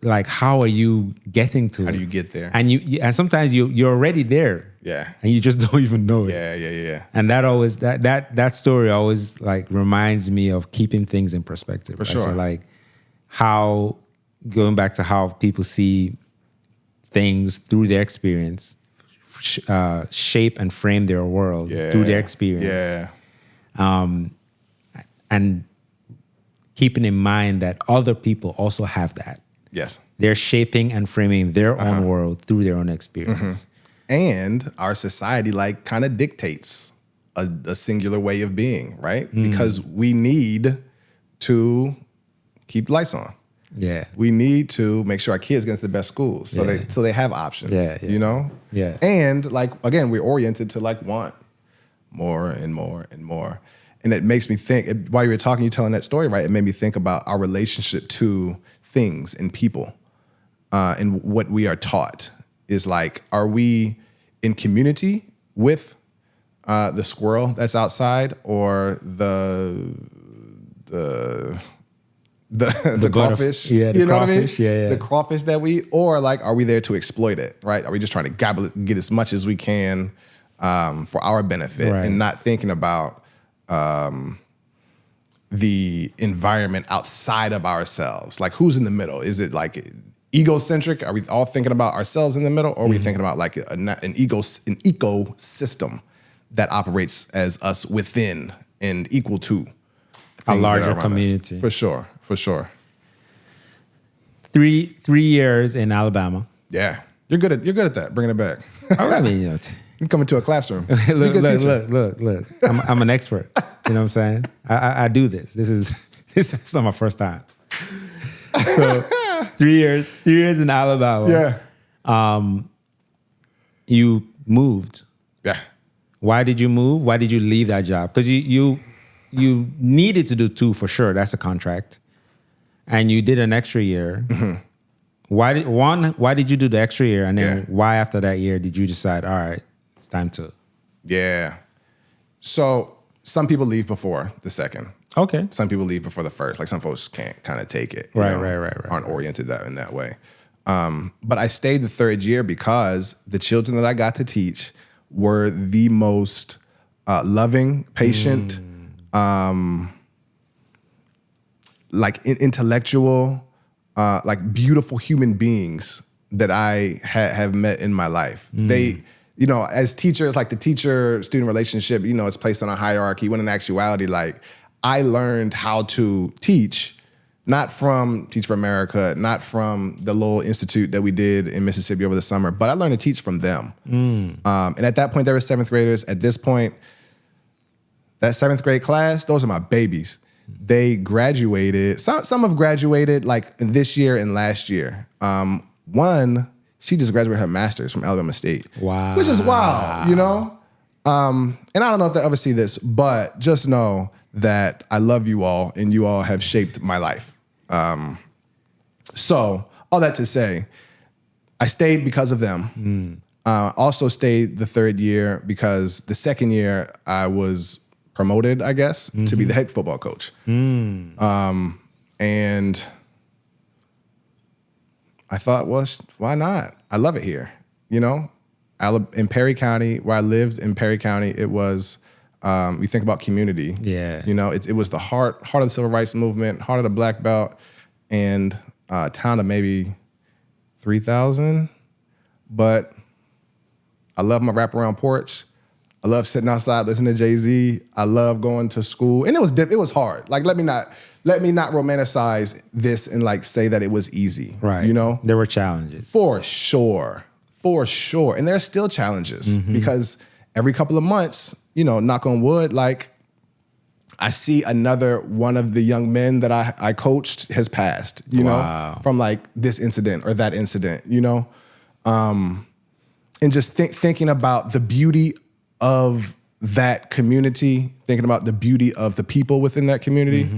like, how are you getting to it? How do you get there? And sometimes you're already there, and you just don't even know it. Yeah. And that story always like reminds me of keeping things in perspective. For sure. So like how going back to how people see things through their experience, shape and frame their world through their experience. And keeping in mind that other people also have that. Yes. They're shaping and framing their own world through their own experience. And our society like kind of dictates a singular way of being, right? Because we need to keep the lights on. Yeah. We need to make sure our kids get into the best schools so they have options. You know? Yeah. And like again, we're oriented to like want more and more and more. And it makes me think, while you were talking, you telling that story, right? It made me think about our relationship to things and people, and what we are taught is like, are we in community with the squirrel that's outside, or the crawfish? Yeah, the you know crawfish. what I mean? Yeah. The crawfish that we eat, or like, are we there to exploit it? Right? Are we just trying to gobble it, get as much as we can for our benefit, and not thinking about the environment outside of ourselves? Like, who's in the middle? Is it like egocentric? Are we all thinking about ourselves in the middle, or are we thinking about like an ecosystem that operates as us within and equal to a larger community? For sure. 3 years in Alabama. Yeah, you're good at that. Bringing it back. I mean, You come into a classroom. Look. I'm an expert. You know what I'm saying? I do this. This is not my first time. So 3 years in Alabama. Yeah. You moved. Yeah. Why did you move? Why did you leave that job? Because you needed to do 2 for sure. That's a contract. And you did an extra year. Why did you do the extra year? And then why after that year did you decide, all right, it's time to? Yeah. So some people leave before the second. Okay. Some people leave before the first. Like some folks can't kind of take it. Right. Aren't oriented in that way. But I stayed the 3rd year because the children that I got to teach were the most loving, patient, like intellectual, like beautiful human beings that I have met in my life. They, you know, as teachers, like the teacher-student relationship, you know, it's placed on a hierarchy, when in actuality, like I learned how to teach, not from Teach for America, not from the little institute that we did in Mississippi over the summer, but I learned to teach from them. And at that point, they were 7th graders. At this point, that 7th grade class, those are my babies. They graduated. Some have graduated like this year and last year. One, she just graduated her master's from Alabama State. Wow. Which is wild, you know? And I don't know if they ever see this, but just know that I love you all and you all have shaped my life. So all that to say, I stayed because of them. Also stayed the 3rd year because the 2nd year I was promoted, I guess, to be the head football coach. And I thought, well, why not? I love it here. You know, in Perry County, where I lived in Perry County, it was, you think about community. Yeah. You know, it was the heart of the civil rights movement, heart of the black belt, and a town of maybe 3,000. But I love my wraparound porch. I love sitting outside listening to Jay-Z. I love going to school. And it was hard. Like, let me not romanticize this and like say that it was easy. Right. You know? There were challenges. For sure. And there are still challenges because every couple of months, you know, knock on wood, like I see another one of the young men that I coached has passed, you know, from like this incident or that incident, you know? And just thinking about the beauty of that community, thinking about the beauty of the people within that community,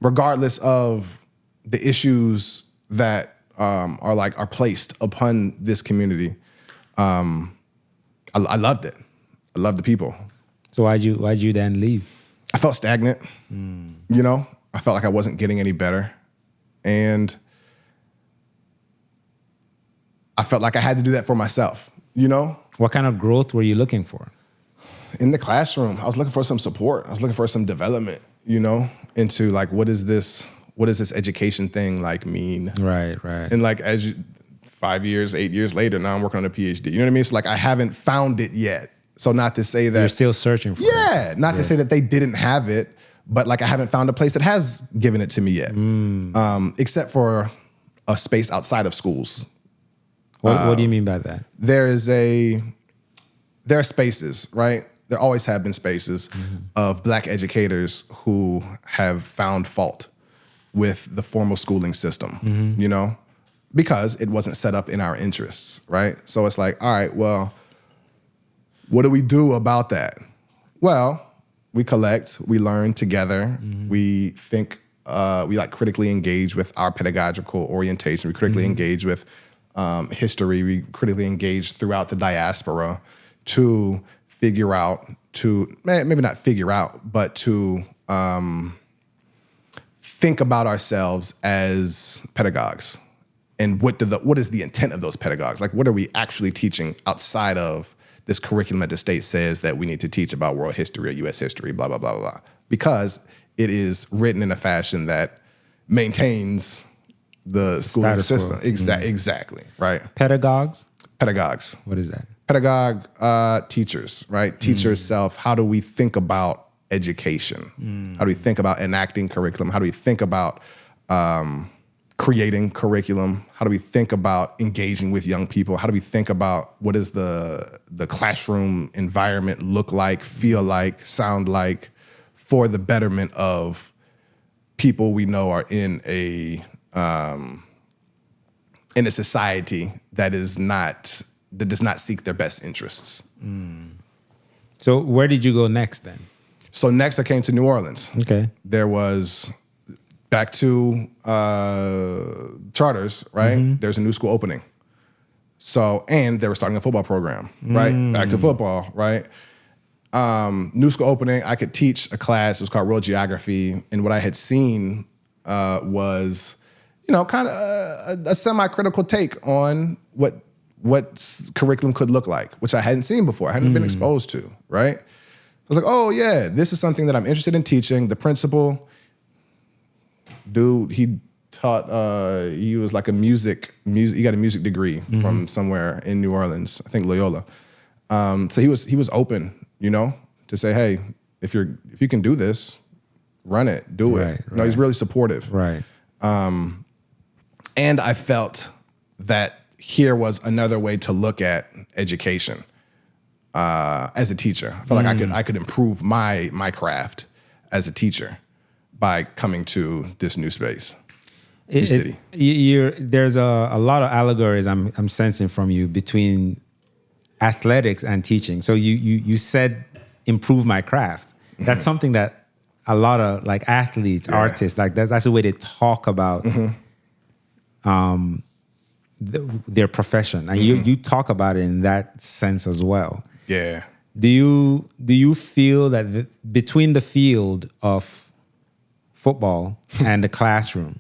regardless of the issues that are placed upon this community. I loved it. I loved the people. So why'd you then leave? I felt stagnant. You know, I felt like I wasn't getting any better, and I felt like I had to do that for myself. You know. What kind of growth were you looking for? In the classroom, I was looking for some support. I was looking for some development, you know, into like, what is this what does this education thing like mean? Right. And like 5 years, 8 years later, now I'm working on a PhD. You know what I mean? It's like I haven't found it yet. So not to say that you're still searching for it. Yeah, not to say that they didn't have it, but like I haven't found a place that has given it to me yet, except for a space outside of schools. What do you mean by that? There are spaces, right? There always have been spaces of Black educators who have found fault with the formal schooling system, you know, because it wasn't set up in our interests, right? So it's like, all right, well, what do we do about that? Well, we collect, we learn together, we think, we like critically engage with our pedagogical orientation, we critically engage with history, we critically engage throughout the diaspora to figure out, maybe not figure out, but to think about ourselves as pedagogues. And what is the intent of those pedagogues? Like, what are we actually teaching outside of this curriculum that the state says that we need to teach about world history or U.S. history, blah, blah, blah, blah, blah. Because it is written in a fashion that maintains the schooling system. Exactly, right? Pedagogues? Pedagogues. What is that? Pedagogue, teachers, right? Teacher self, how do we think about education? How do we think about enacting curriculum? How do we think about creating curriculum? How do we think about engaging with young people? How do we think about what does the classroom environment look like, feel like, sound like for the betterment of people we know are in a society that does not seek their best interests. So where did you go next then? So next I came to New Orleans. Okay. There was back to charters, right? There's a new school opening. So, and they were starting a football program, right? Back to football, right? New school opening, I could teach a class, it was called World Geography, and what I had seen was, you know, kind of a semi-critical take on what curriculum could look like, which I hadn't seen before, I hadn't been exposed to, right? I was like, oh yeah, this is something that I'm interested in teaching. The principal, dude, he taught, he was like he got a music degree from somewhere in New Orleans, I think Loyola. So he was open, you know, to say, hey, if you can do this, run it, do it. You know, he's really supportive. Right. And I felt that here was another way to look at education as a teacher. I felt like I could improve my craft as a teacher by coming to this new space, new city. There's a lot of allegories I'm sensing from you between athletics and teaching. So you said improve my craft. That's something that a lot of like athletes, artists, like that's a way they talk about their profession, and you talk about it in that sense as well. Yeah. Do you feel that between the field of football and the classroom,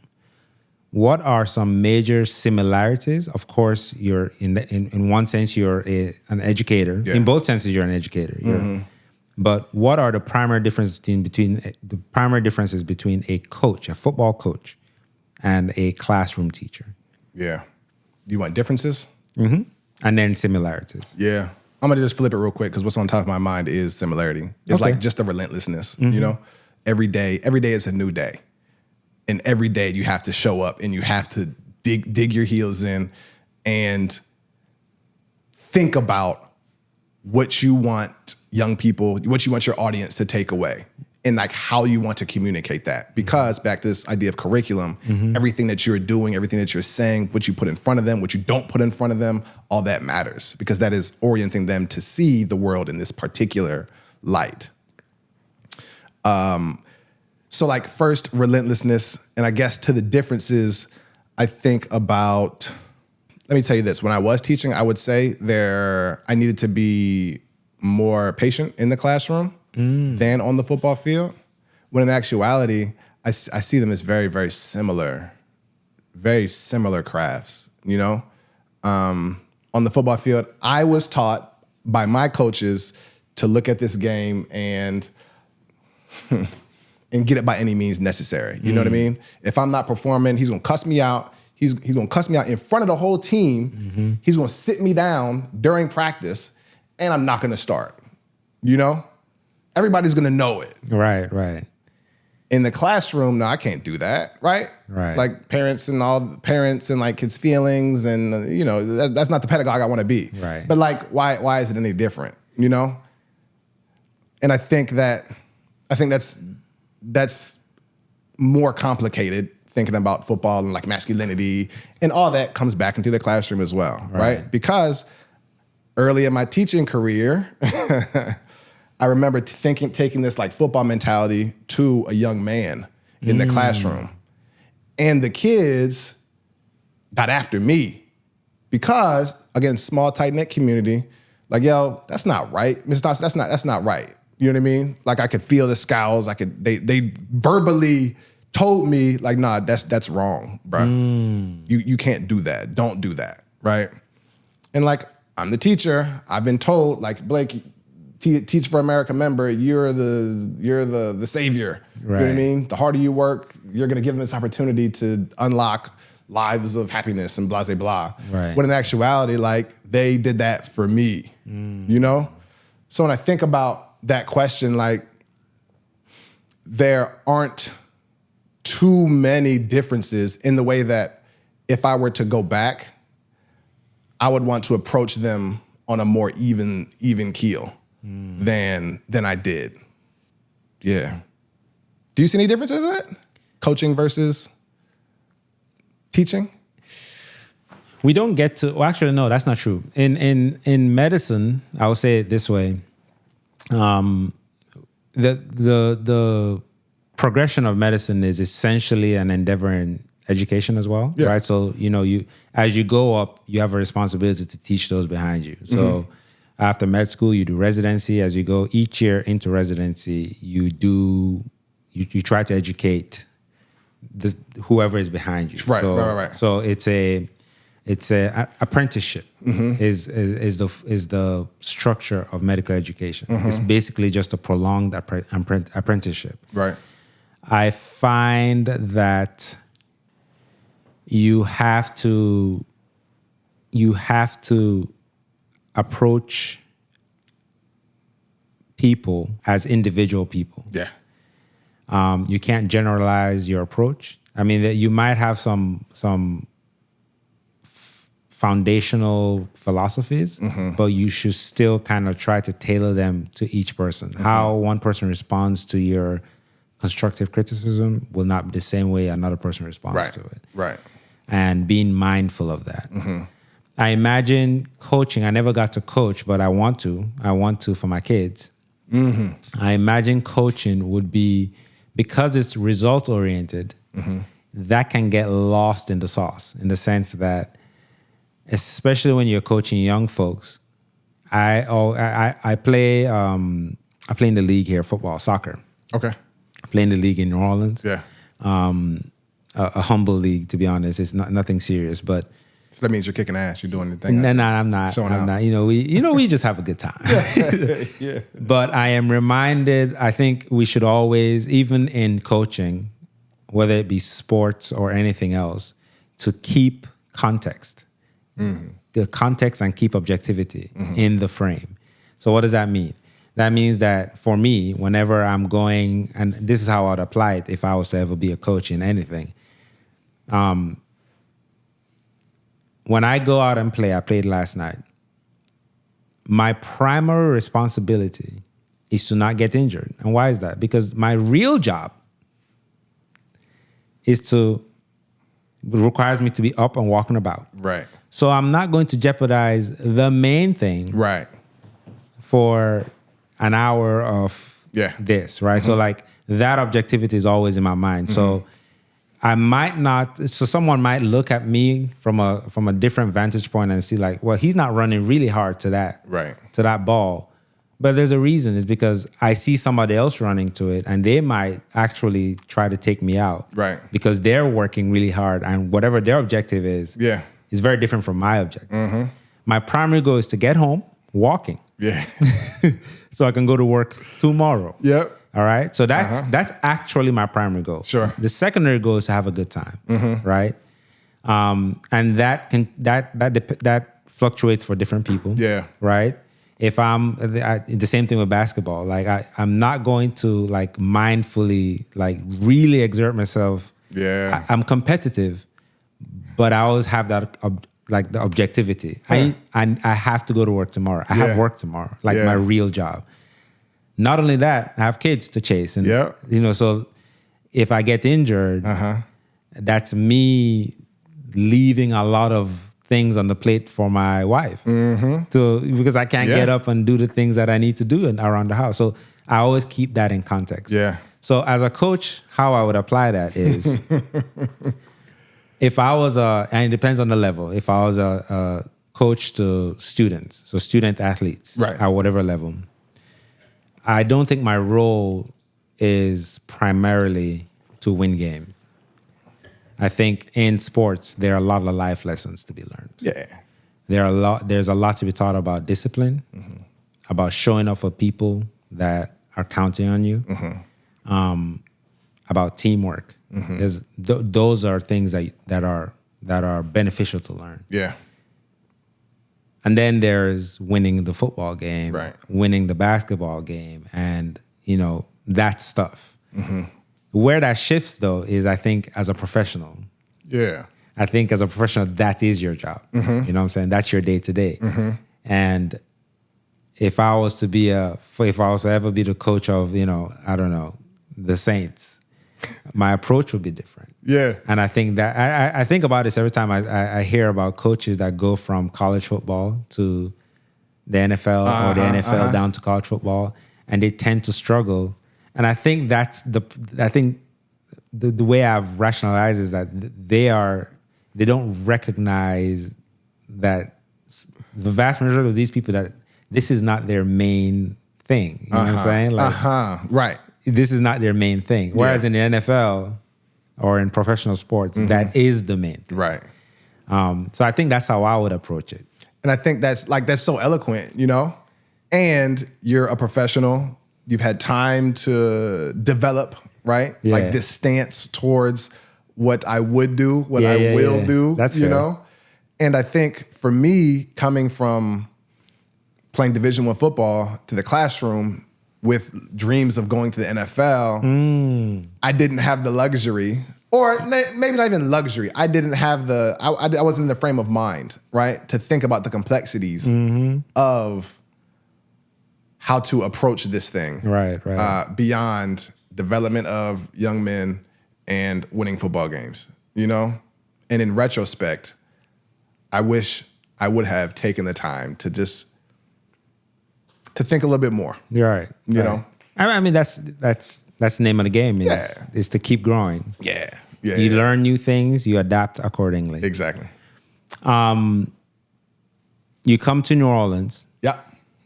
what are some major similarities? Of course, you're in one sense you're an educator. Yeah. In both senses, you're an educator. But what are the primary differences between a coach, a football coach, and a classroom teacher? Yeah. You want differences? And then similarities. Yeah. I'm going to just flip it real quick because what's on top of my mind is similarity. It's like just the relentlessness, you know? Every day is a new day. And every day you have to show up and you have to dig your heels in and think about what you want young people, what you want your audience to take away, and like how you want to communicate that. Because back to this idea of curriculum, everything that you're doing, everything that you're saying, what you put in front of them, what you don't put in front of them, all that matters because that is orienting them to see the world in this particular light. So like first, relentlessness, and I guess to the differences, I think about, let me tell you this, when I was teaching, I would say I needed to be more patient in the classroom than on the football field, when in actuality, I see them as very, very similar crafts, you know? On the football field, I was taught by my coaches to look at this game and and get it by any means necessary. You know what I mean? If I'm not performing, he's gonna cuss me out. He's gonna cuss me out in front of the whole team. He's gonna sit me down during practice, and I'm not gonna start. You know? Everybody's gonna know it. Right. In the classroom, no, I can't do that, right? Right. Like parents and like kids' feelings, and you know, that's not the pedagogue I want to be. Right. But like, why is it any different? You know? And I think that's more complicated, thinking about football and like masculinity, and all that comes back into the classroom as well, right? Because early in my teaching career, I remember taking this like football mentality to a young man in the classroom. And the kids got after me because, again, small, tight-knit community, like, yo, that's not right. Mr. Thompson, that's not right. You know what I mean? Like I could feel the scowls. They verbally told me like, nah, that's wrong, bro. You can't do that. Don't do that, right? And like, I'm the teacher. I've been told, like, Blake, Teach for America member, you're the savior. Right. You know what I mean? The harder you work, you're gonna give them this opportunity to unlock lives of happiness and blah, blah, blah. Right. When in actuality, like, they did that for me, you know? So when I think about that question, like, there aren't too many differences in the way that if I were to go back, I would want to approach them on a more even keel than I did. Yeah. Do you see any differences in it? Coaching versus teaching? We don't get to, well, actually, no, that's not true. In medicine, I will say it this way. The progression of medicine is essentially an endeavor in education as well, right? So, you know, as you go up, you have a responsibility to teach those behind you. So after med school, you do residency. As you go each year into residency, you try to educate whoever is behind you. Right, so, right. So it's a apprenticeship is the structure of medical education. It's basically just a prolonged apprenticeship. Right. I find that you have to approach people as individual people. Yeah. You can't generalize your approach. I mean, that you might have some foundational philosophies, but you should still kind of try to tailor them to each person. How one person responds to your constructive criticism will not be the same way another person responds to it. Right. And being mindful of that. I imagine coaching, I never got to coach, but I want to for my kids. I imagine coaching would be, because it's result oriented, that can get lost in the sauce, in the sense that, especially when you're coaching young folks, I play in the league here, football, soccer. Okay. I play in the league in New Orleans. Yeah. A humble league, to be honest. It's nothing serious, but so that means you're kicking ass. You're doing the thing. No, I'm not. I'm not. We just have a good time. Yeah. But I am reminded, I think we should always, even in coaching, whether it be sports or anything else, to keep context. The context and keep objectivity in the frame. So what does that mean? That means that for me, whenever I'm going, and this is how I'd apply it if I was to ever be a coach in anything. When I go out and play, I played last night. My primary responsibility is to not get injured. And why is that? Because my real job requires me to be up and walking about. Right. So I'm not going to jeopardize the main thing. Right. For an hour of this, right? So like that objectivity is always in my mind. So I might not, so someone might look at me from a different vantage point and see like, well, he's not running really hard to that ball. But there's a reason. It's because I see somebody else running to it and they might actually try to take me out. Right. Because they're working really hard and whatever their objective is very different from my objective. My primary goal is to get home walking. Yeah. So I can go to work tomorrow. Yep. All right. So that's actually my primary goal. Sure. The secondary goal is to have a good time. Right. And that fluctuates for different people. Yeah. Right. If the same thing with basketball, like I'm not going to like mindfully like really exert myself. Yeah. I'm competitive, but I always have that like the objectivity. I have to go to work tomorrow. I have work tomorrow, like my real job. Not only that, I have kids to chase, and so if I get injured, that's me leaving a lot of things on the plate for my wife, because I can't get up and do the things that I need to do around the house. So I always keep that in context. Yeah. So as a coach, how I would apply that is, if I was and it depends on the level. If I was a coach to students, so student athletes, right, at whatever level, I don't think my role is primarily to win games. I think in sports, there are a lot of life lessons to be learned. Yeah. There's a lot to be taught about discipline, about showing up for people that are counting on you, about teamwork. Those are things that are beneficial to learn. Yeah. And then there's winning the football game, right, winning the basketball game, and that stuff. Where that shifts, though, is I think as a professional. Yeah. I think as a professional, that is your job. You know what I'm saying? That's your day to day. And if I was to ever be the coach of, I don't know, the Saints, my approach would be different. Yeah. And I think that I think about this every time I hear about coaches that go from college football to the NFL or the NFL down to college football, and they tend to struggle. And I think that's the way I've rationalized is that they don't recognize that the vast majority of these people, that this is not their main thing. You know what I'm saying? Like, right. This is not their main thing. Whereas in the NFL or in professional sports, that is the main thing. Right. So I think that's how I would approach it. And I think that's so eloquent, and you're a professional. You've had time to develop, right? Yeah. Like this stance towards what I would do, what I will do, that's fair. And I think for me, coming from playing Division I football to the classroom with dreams of going to the NFL, I didn't have the luxury, or maybe not even luxury. I didn't have I wasn't in the frame of mind, right, to think about the complexities of how to approach this thing, right. Beyond development of young men and winning football games, And in retrospect, I wish I would have taken the time to just to think a little bit more. You're right. You know? I mean, that's the name of the game is to keep growing. Yeah. You learn new things, you adapt accordingly. Exactly. You come to New Orleans. Yeah.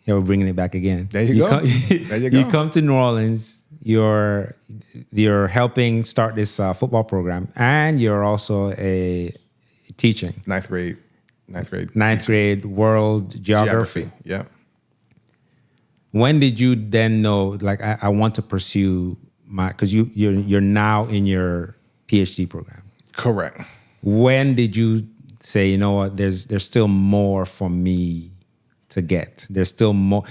Yeah, we're bringing it back again. There you go. There you go. You come to New Orleans. You're helping start this football program, and you're also teaching. Ninth grade world geography. Yeah. When did you then know, like, I want to pursue because you're now in your PhD program? Correct. When did you say, you know what, there's still more for me to get? There's still more.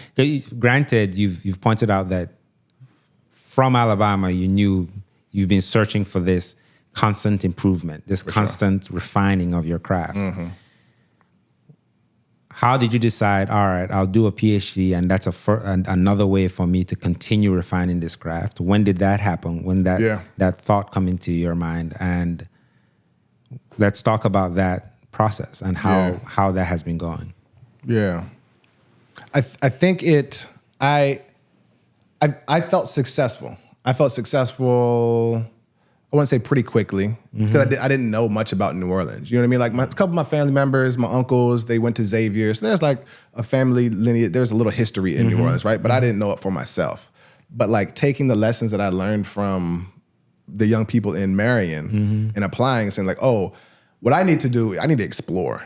Granted, you've pointed out that from Alabama, you've been searching for this constant improvement, this constant refining of your craft. How did you decide, all right, I'll do a PhD, and that's another way for me to continue refining this craft? When did that happen? When that thought come into your mind? And let's talk about that process and how that has been going. Yeah. I think I felt successful. I wouldn't say pretty quickly, because I didn't know much about New Orleans. You know what I mean? Like a couple of my family members, my uncles, they went to Xavier. So there's like a family lineage. There's a little history in New Orleans, right? But I didn't know it for myself. But like taking the lessons that I learned from the young people in Marion and applying and saying like, oh, what I need to do, I need to explore.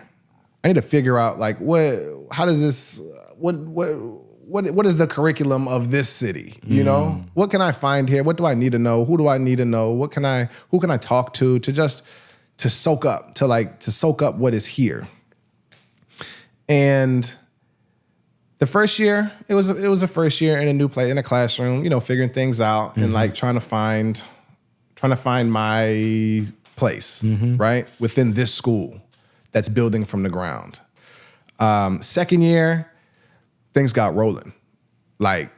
I need to figure out like what what is the curriculum of this city? You know, what can I find here? What do I need to know? Who do I need to know? Who can I talk to soak up what is here? And the first year, it was a first year in a new place in a classroom, you know, figuring things out and like trying to find my place, right, within this school that's building from the ground. Second year, things got rolling. Like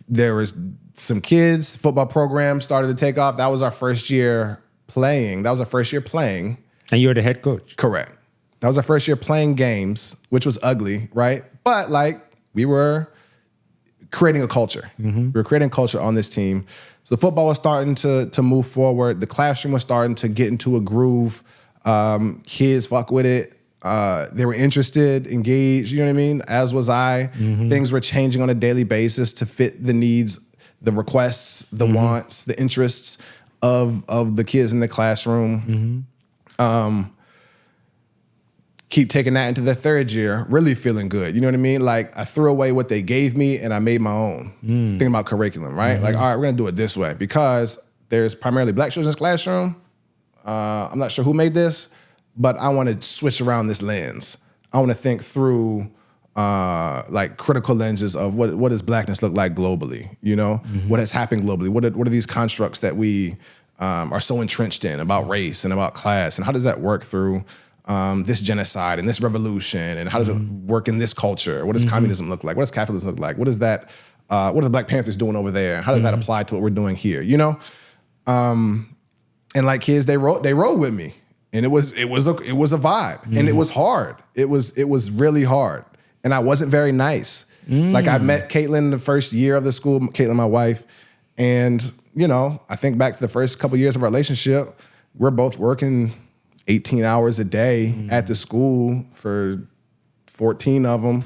there was some kids, football program started to take off. That was our first year playing. And you're the head coach. Correct. That was our first year playing games, which was ugly, right? But like we were creating a culture. We were creating culture on this team. So the football was starting to move forward. The classroom was starting to get into a groove. Kids fuck with it. They were interested, engaged, you know what I mean? As was I. Things were changing on a daily basis to fit the needs, the requests, the wants, the interests of the kids in the classroom. Keep taking that into the third year, really feeling good. You know what I mean? Like I threw away what they gave me and I made my own. Thinking about curriculum, right? Like, all right, we're gonna do it this way because there's primarily Black children's classroom. I'm not sure who made this, but I want to switch around this lens. I want to think through like critical lenses of what does Blackness look like globally? You know, what has happened globally? What are these constructs that we are so entrenched in about race and about class, and how does that work through this genocide and this revolution, and how does it work in this culture? What does communism look like? What does capitalism look like? What is that? What are the Black Panthers doing over there? How does that apply to what we're doing here? You know, and like kids, they rolled with me, and it was a vibe, and it was hard. It was really hard, and I wasn't very nice. Like I met Caitlin the first year of the school, Caitlin, my wife, and you know, I think back to the first couple years of our relationship, we're both working 18 hours a day at the school for 14 of them.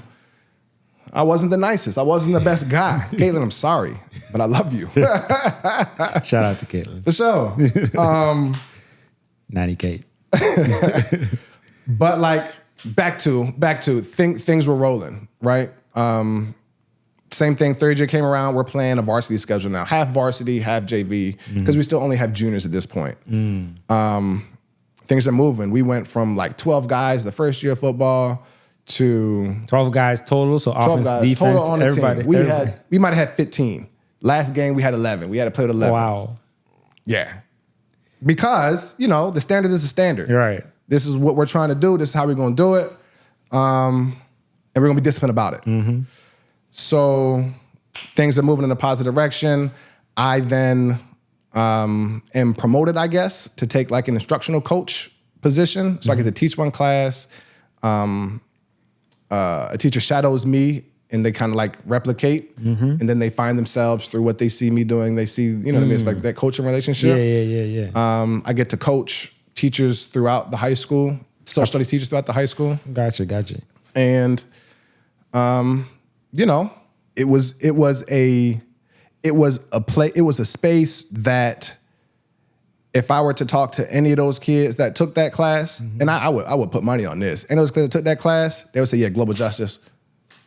I wasn't the nicest. I wasn't the best guy. Caitlin, I'm sorry, but I love you. Shout out to Caitlin. For sure. Natty Kate. But like back to things were rolling, right? Same thing, third year came around, we're playing a varsity schedule now. Half varsity, half JV, because we still only have juniors at this point. Things are moving. We went from like 12 guys the first year of football to 12 guys total, so offense, defense, total on the everybody. Team. We might have had 15. Last game we had 11. We had to play with 11. Wow. Yeah. Because, you know, the standard is the standard. You're right. This is what we're trying to do. This is how we're going to do it. And we're going to be disciplined about it. So things are moving in a positive direction. I then am promoted, I guess, to take like an instructional coach position. So I get to teach one class. A teacher shadows me and they kind of like replicate, and then they find themselves through what they see me doing. They see, you know what I mean? It's like that coaching relationship. Yeah. I get to coach teachers throughout the high school, social studies teachers throughout the high school. Gotcha. And, you know, it was a space that if I were to talk to any of those kids that took that class, and I would put money on this, and those kids that took that class, they would say, yeah, global justice,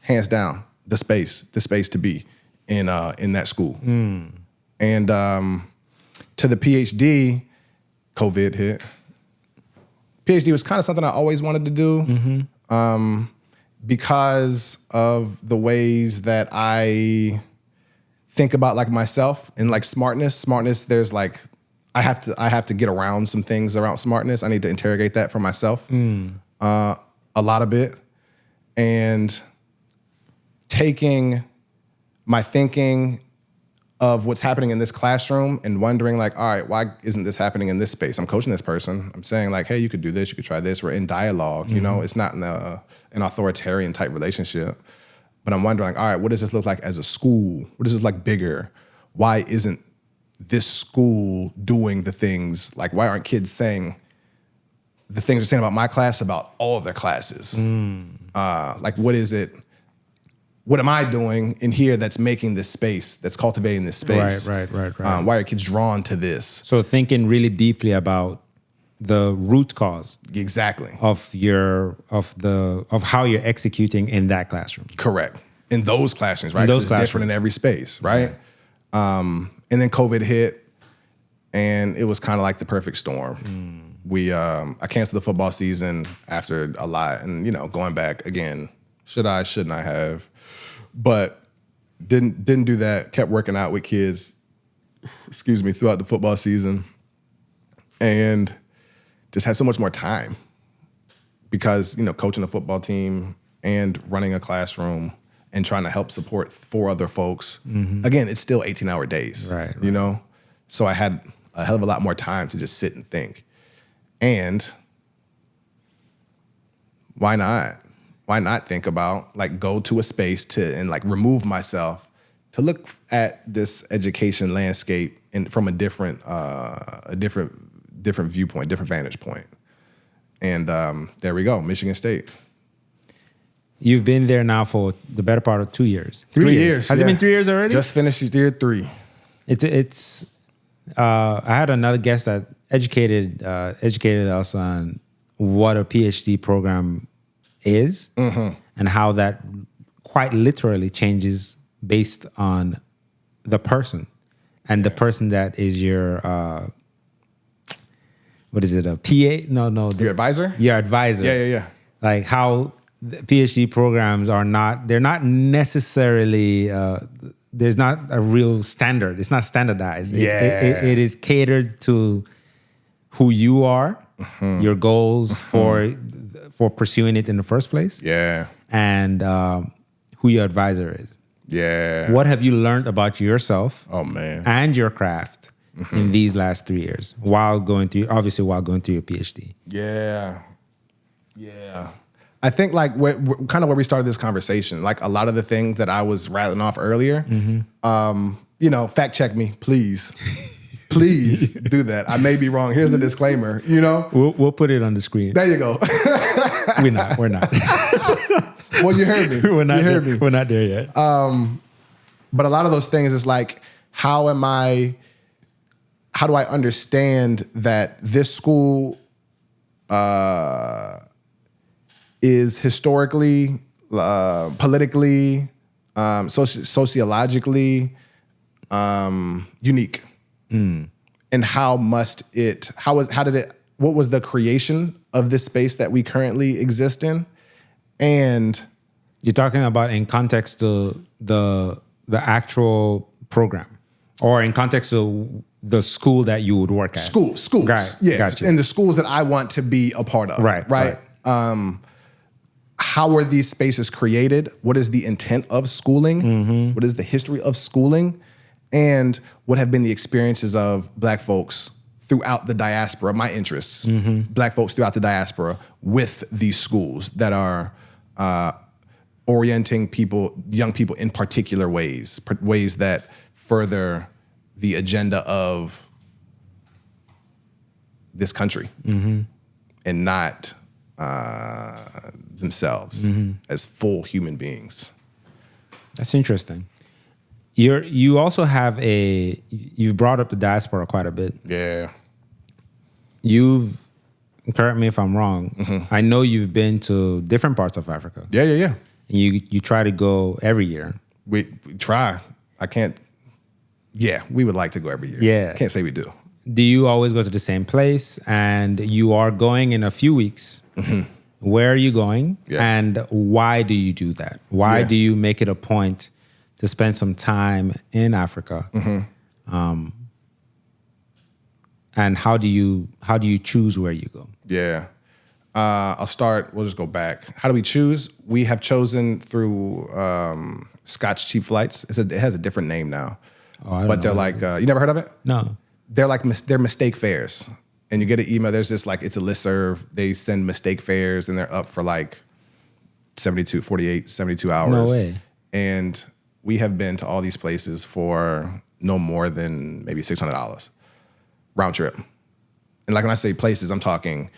hands down, the space to be in that school. And to the PhD, COVID hit. PhD was kind of something I always wanted to do because of the ways that I think about like myself and like smartness. Smartness, there's like, I have to get around some things around smartness. I need to interrogate that for myself a lot of it. And taking my thinking of what's happening in this classroom and wondering like, all right, why isn't this happening in this space? I'm coaching this person. I'm saying like, hey, you could do this, you could try this. We're in dialogue, you know? It's not in an authoritarian type relationship. But I'm wondering, all right, what does this look like as a school? What does it look like bigger? Why isn't this school doing the things, like why aren't kids saying the things they're saying about my class about all of their classes? Like what is it? What am I doing in here that's making this space, that's cultivating this space? Right. Why are kids drawn to this? So thinking really deeply about the root cause. Exactly. Of how you're executing in that classroom. Correct. in those classrooms, right? In those 'Cause it's different in every space, right? And then COVID hit, and it was kind of like the perfect storm. I canceled the football season after a lot, and going back again, shouldn't I have? But didn't do that. Kept working out with kids, throughout the football season, and just had so much more time because coaching a football team and running a classroom and trying to help support 4 other folks. Again, it's still 18-hour days, right. So I had a hell of a lot more time to just sit and think. And why not? Why not think about go to a space and remove myself to look at this education landscape from a different viewpoint, different vantage point. And there we go, Michigan State. You've been there now for the better part of 2 years. 3 years. Has it been 3 years already? Just finished year 3. It's. I had another guest that educated us on what a PhD program is and how that quite literally changes based on the person and the person that is your what is it, a PA? No, your advisor. Your advisor. Yeah. Like how the PhD programs they're not necessarily. There's not a real standard. It's not standardized. It is catered to who you are, your goals for pursuing it in the first place. Yeah. And who your advisor is. Yeah. What have you learned about yourself? Oh man. And your craft in these last 3 years while going through your PhD? Yeah. I think kind of where we started this conversation, a lot of the things that I was rattling off earlier, fact check me, please. Please do that. I may be wrong. Here's the disclaimer, We'll put it on the screen. There you go. We're not. Well, you heard me. We're not there yet. But a lot of those things is how do I understand that this school is historically, politically, sociologically unique, and what was the creation of this space that we currently exist in, and you're talking about in context to the actual program, or in context to the school that you would work at. Schools, yeah, gotcha. And the schools that I want to be a part of, right. How are these spaces created? What is the intent of schooling? What is the history of schooling? And what have been the experiences of Black folks throughout the diaspora, my interests, Black folks throughout the diaspora with these schools that are orienting young people in particular ways that further the agenda of this country and not themselves as full human beings. That's interesting. You also have you've brought up the diaspora quite a bit. Yeah. You've, correct me if I'm wrong, I know you've been to different parts of Africa. Yeah. And you try to go every year. We try. I can't. Yeah, we would like to go every year. Yeah. Can't say we do. Do you always go to the same place? And you are going in a few weeks. Where are you going? Yeah. And why do you do that? Why do you make it a point to spend some time in Africa? And how do you choose where you go? Yeah. I'll start. We'll just go back. How do we choose? We have chosen through Scotch Cheap Flights. It has a different name now. But they're you never heard of it? No. They're mistake fares. And you get an email. There's this it's a listserv. They send mistake fares and they're up for 72 hours. No way. And we have been to all these places for no more than maybe $600 round trip. And when I say places, I'm talking,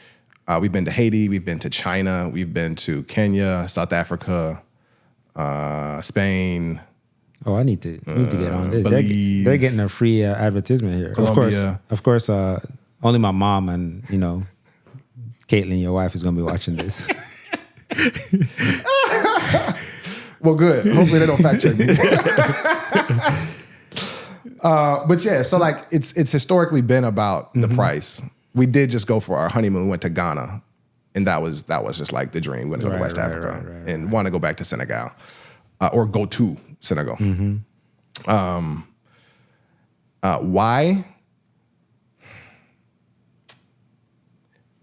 we've been to Haiti, we've been to China, we've been to Kenya, South Africa, Spain. Oh, I need to get on this. Belize, they're getting a free advertisement here. Colombia. Of course, only my mom and, Caitlin, your wife, is going to be watching this. Well, good. Hopefully they don't fact check me. But yeah, so like it's historically been about the price. We did just go for our honeymoon. We went to Ghana, and that was just like the dream. We went to go to West Africa and want to go back to Senegal, or go to Senegal. Why?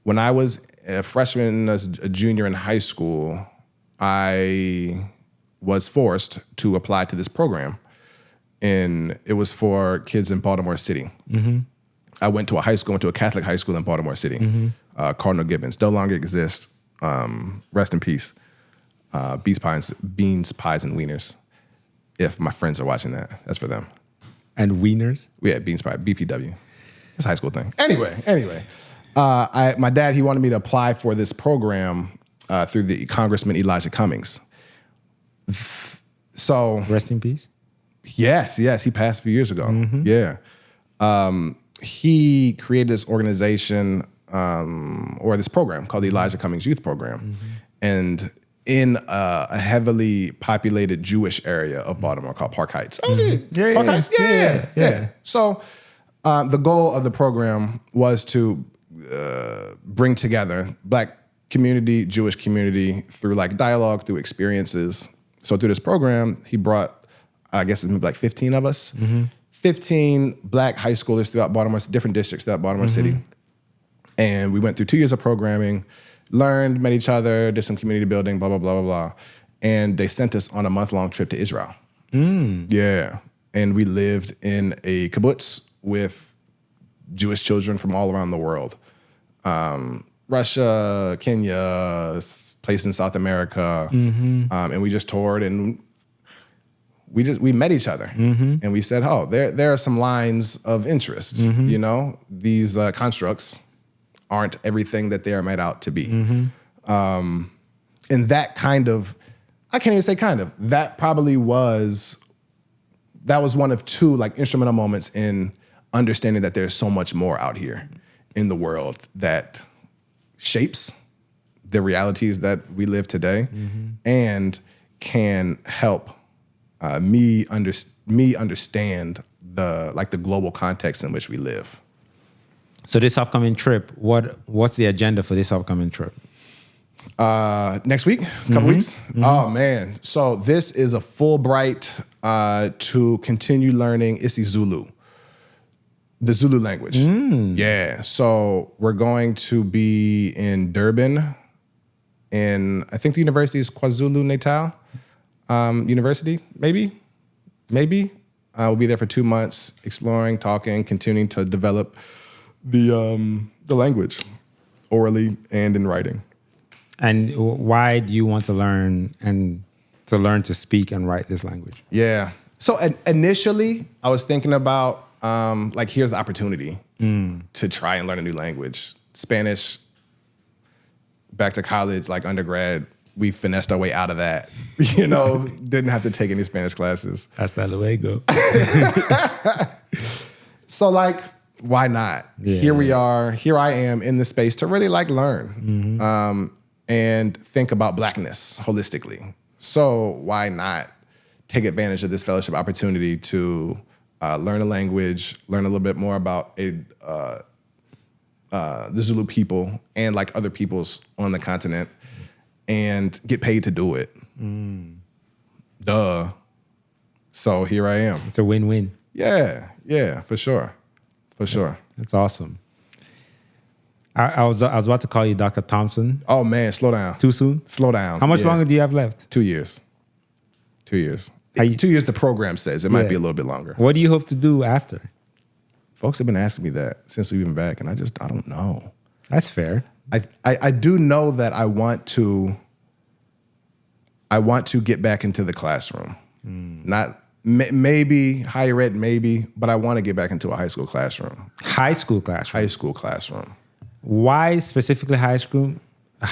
When I was a freshman, a junior in high school, I was forced to apply to this program, and it was for kids in Baltimore City. I went to a Catholic high school in Baltimore City. Cardinal Gibbons no longer exists. Rest in peace. Beans, pies, and wieners. If my friends are watching that, that's for them. And wieners? Yeah, beans, pie, BPW. It's a high school thing. Anyway. My dad, he wanted me to apply for this program through the Congressman Elijah Cummings. So rest in peace. Yes, he passed a few years ago. Yeah, he created this organization or this program called the Elijah Cummings Youth Program, and in a heavily populated Jewish area of Baltimore called Park Heights. Park Heights. Yeah. So the goal of the program was to bring together Black community, Jewish community through like dialogue, through experiences. So through this program, he brought, I guess it's maybe like 15 of us, 15 Black high schoolers throughout Baltimore, different districts throughout Baltimore City. And we went through 2 years of programming, learned, met each other, did some community building, blah, blah, blah, blah, blah. And they sent us on a month-long trip to Israel. Yeah. And we lived in a kibbutz with Jewish children from all around the world. Russia, Kenya, place in South America. And we just toured, and we met each other. And we said, oh, there are some lines of interest. You know, these constructs aren't everything that they are made out to be. And that kind of, I can't even say kind of, that was one of two like instrumental moments in understanding that there's so much more out here in the world that shapes the realities that we live today and can help me understand the global context in which we live. So this upcoming trip, what's the agenda for this upcoming trip? Next week, a couple weeks. Oh man! So this is a Fulbright to continue learning isiZulu, the Zulu language. Yeah. So we're going to be in Durban, and I think the university is KwaZulu-Natal University. Maybe. We'll be there for 2 months, exploring, talking, continuing to develop the language, orally and in writing. And why do you want to learn to speak and write this language? Yeah. So initially, I was thinking about here's the opportunity to try and learn a new language. Spanish. Back to college, like undergrad, we finessed our way out of that. You know, didn't have to take any Spanish classes. Hasta luego. So like, why not? Yeah. Here I am in the space to really like learn and think about Blackness holistically. So why not take advantage of this fellowship opportunity to learn a language, learn a little bit more about the Zulu people and like other peoples on the continent and get paid to do it. Duh. So here I am. It's a win-win. Yeah, for sure. That's awesome. I was about to call you Dr. Thompson. Oh man, slow down. Too soon? Slow down. How much longer do you have left? 2 years. 2 years. 2 years the program says. It might be a little bit longer. What do you hope to do after? Folks have been asking me that since we've been back, and I don't know. That's fair. I do know that I want to get back into the classroom. Not maybe higher ed, maybe, but I want to get back into a high school classroom. High school classroom? High school classroom. Why specifically high school?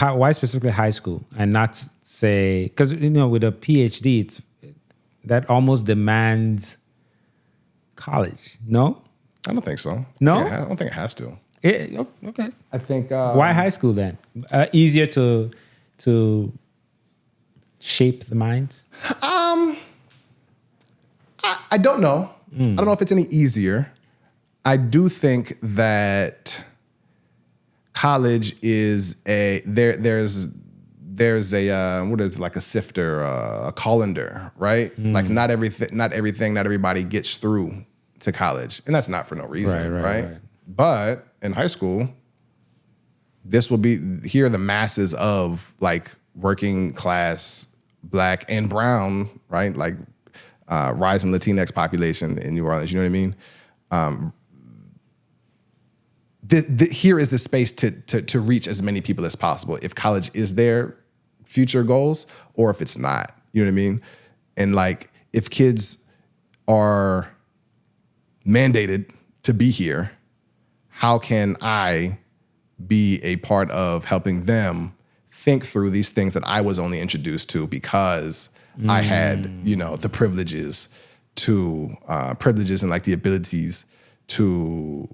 Why specifically high school and not say, because with a PhD, that almost demands college, no? I don't think so. No? I don't think it has to. Okay. I think... why high school then? Easier to shape the minds? I don't know. I don't know if it's any easier. I do think that college is there's a what is it, like a sifter, a colander, right? Like not everybody gets through to college, and that's not for no reason, right? But in high school, here are the masses of like working class Black and brown, right? Like rising Latinx population in New Orleans. You know what I mean? Here is the space to reach as many people as possible. If college is their future goals, or if it's not, you know what I mean? And like, if kids are mandated to be here, how can I be a part of helping them think through these things that I was only introduced to because I had, you know, the privileges and like the abilities to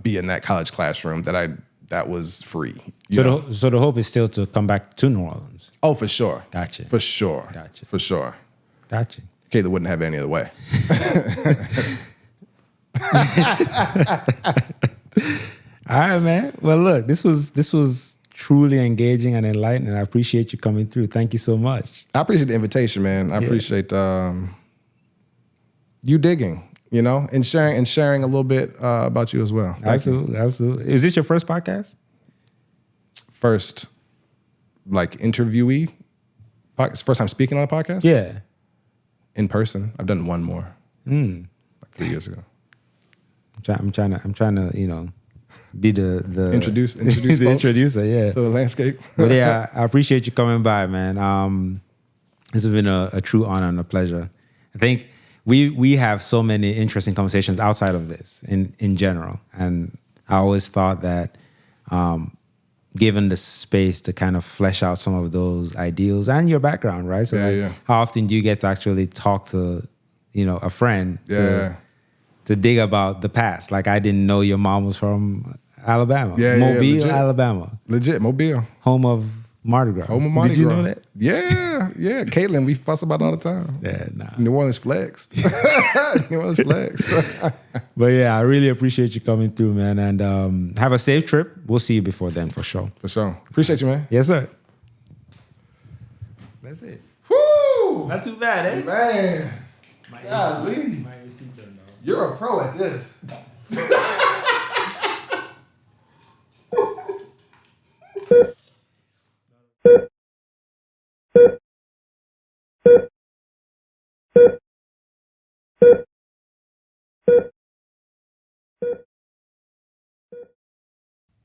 be in that college classroom that was free. So the hope is still to come back to New Orleans. Oh, for sure. Gotcha. For sure. Gotcha. For sure. Gotcha. Kayla wouldn't have it any other way. All right, man. Well, look, this was truly engaging and enlightening. I appreciate you coming through. Thank you so much. I appreciate the invitation, man. I appreciate you digging, you know, and sharing a little bit about you as well. Absolutely. Is this your first podcast? First, like interviewee? First time speaking on a podcast? Yeah. In person. I've done one more. Like 3 years ago. I'm trying to, you know, be the introduce the folks introducer, yeah. to the landscape. But yeah, I appreciate you coming by, man. This has been a true honor and a pleasure. I think we have so many interesting conversations outside of this in general. And I always thought that given the space to kind of flesh out some of those ideals and your background, right? So how often do you get to actually talk to, you know, a friend to dig about the past? Like, I didn't know your mom was from Alabama. Mobile, Alabama. Legit, Mobile. Home of Mardi Gras. Did you know that? Yeah. Caitlin, we fuss about it all the time. Yeah, nah. New Orleans flexed. But yeah, I really appreciate you coming through, man. And have a safe trip. We'll see you before then, for sure. For sure. Appreciate you, man. Yes, sir. That's it. Woo! Not too bad, eh? Man. Golly. My AC turned on. You're a pro at this.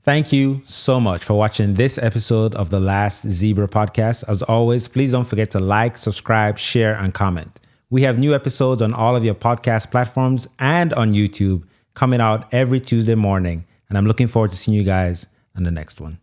Thank you so much for watching this episode of the Last Zebra podcast. As always, please don't forget to like, subscribe, share, and comment. We have new episodes on all of your podcast platforms and on YouTube coming out every Tuesday morning. And I'm looking forward to seeing you guys on the next one.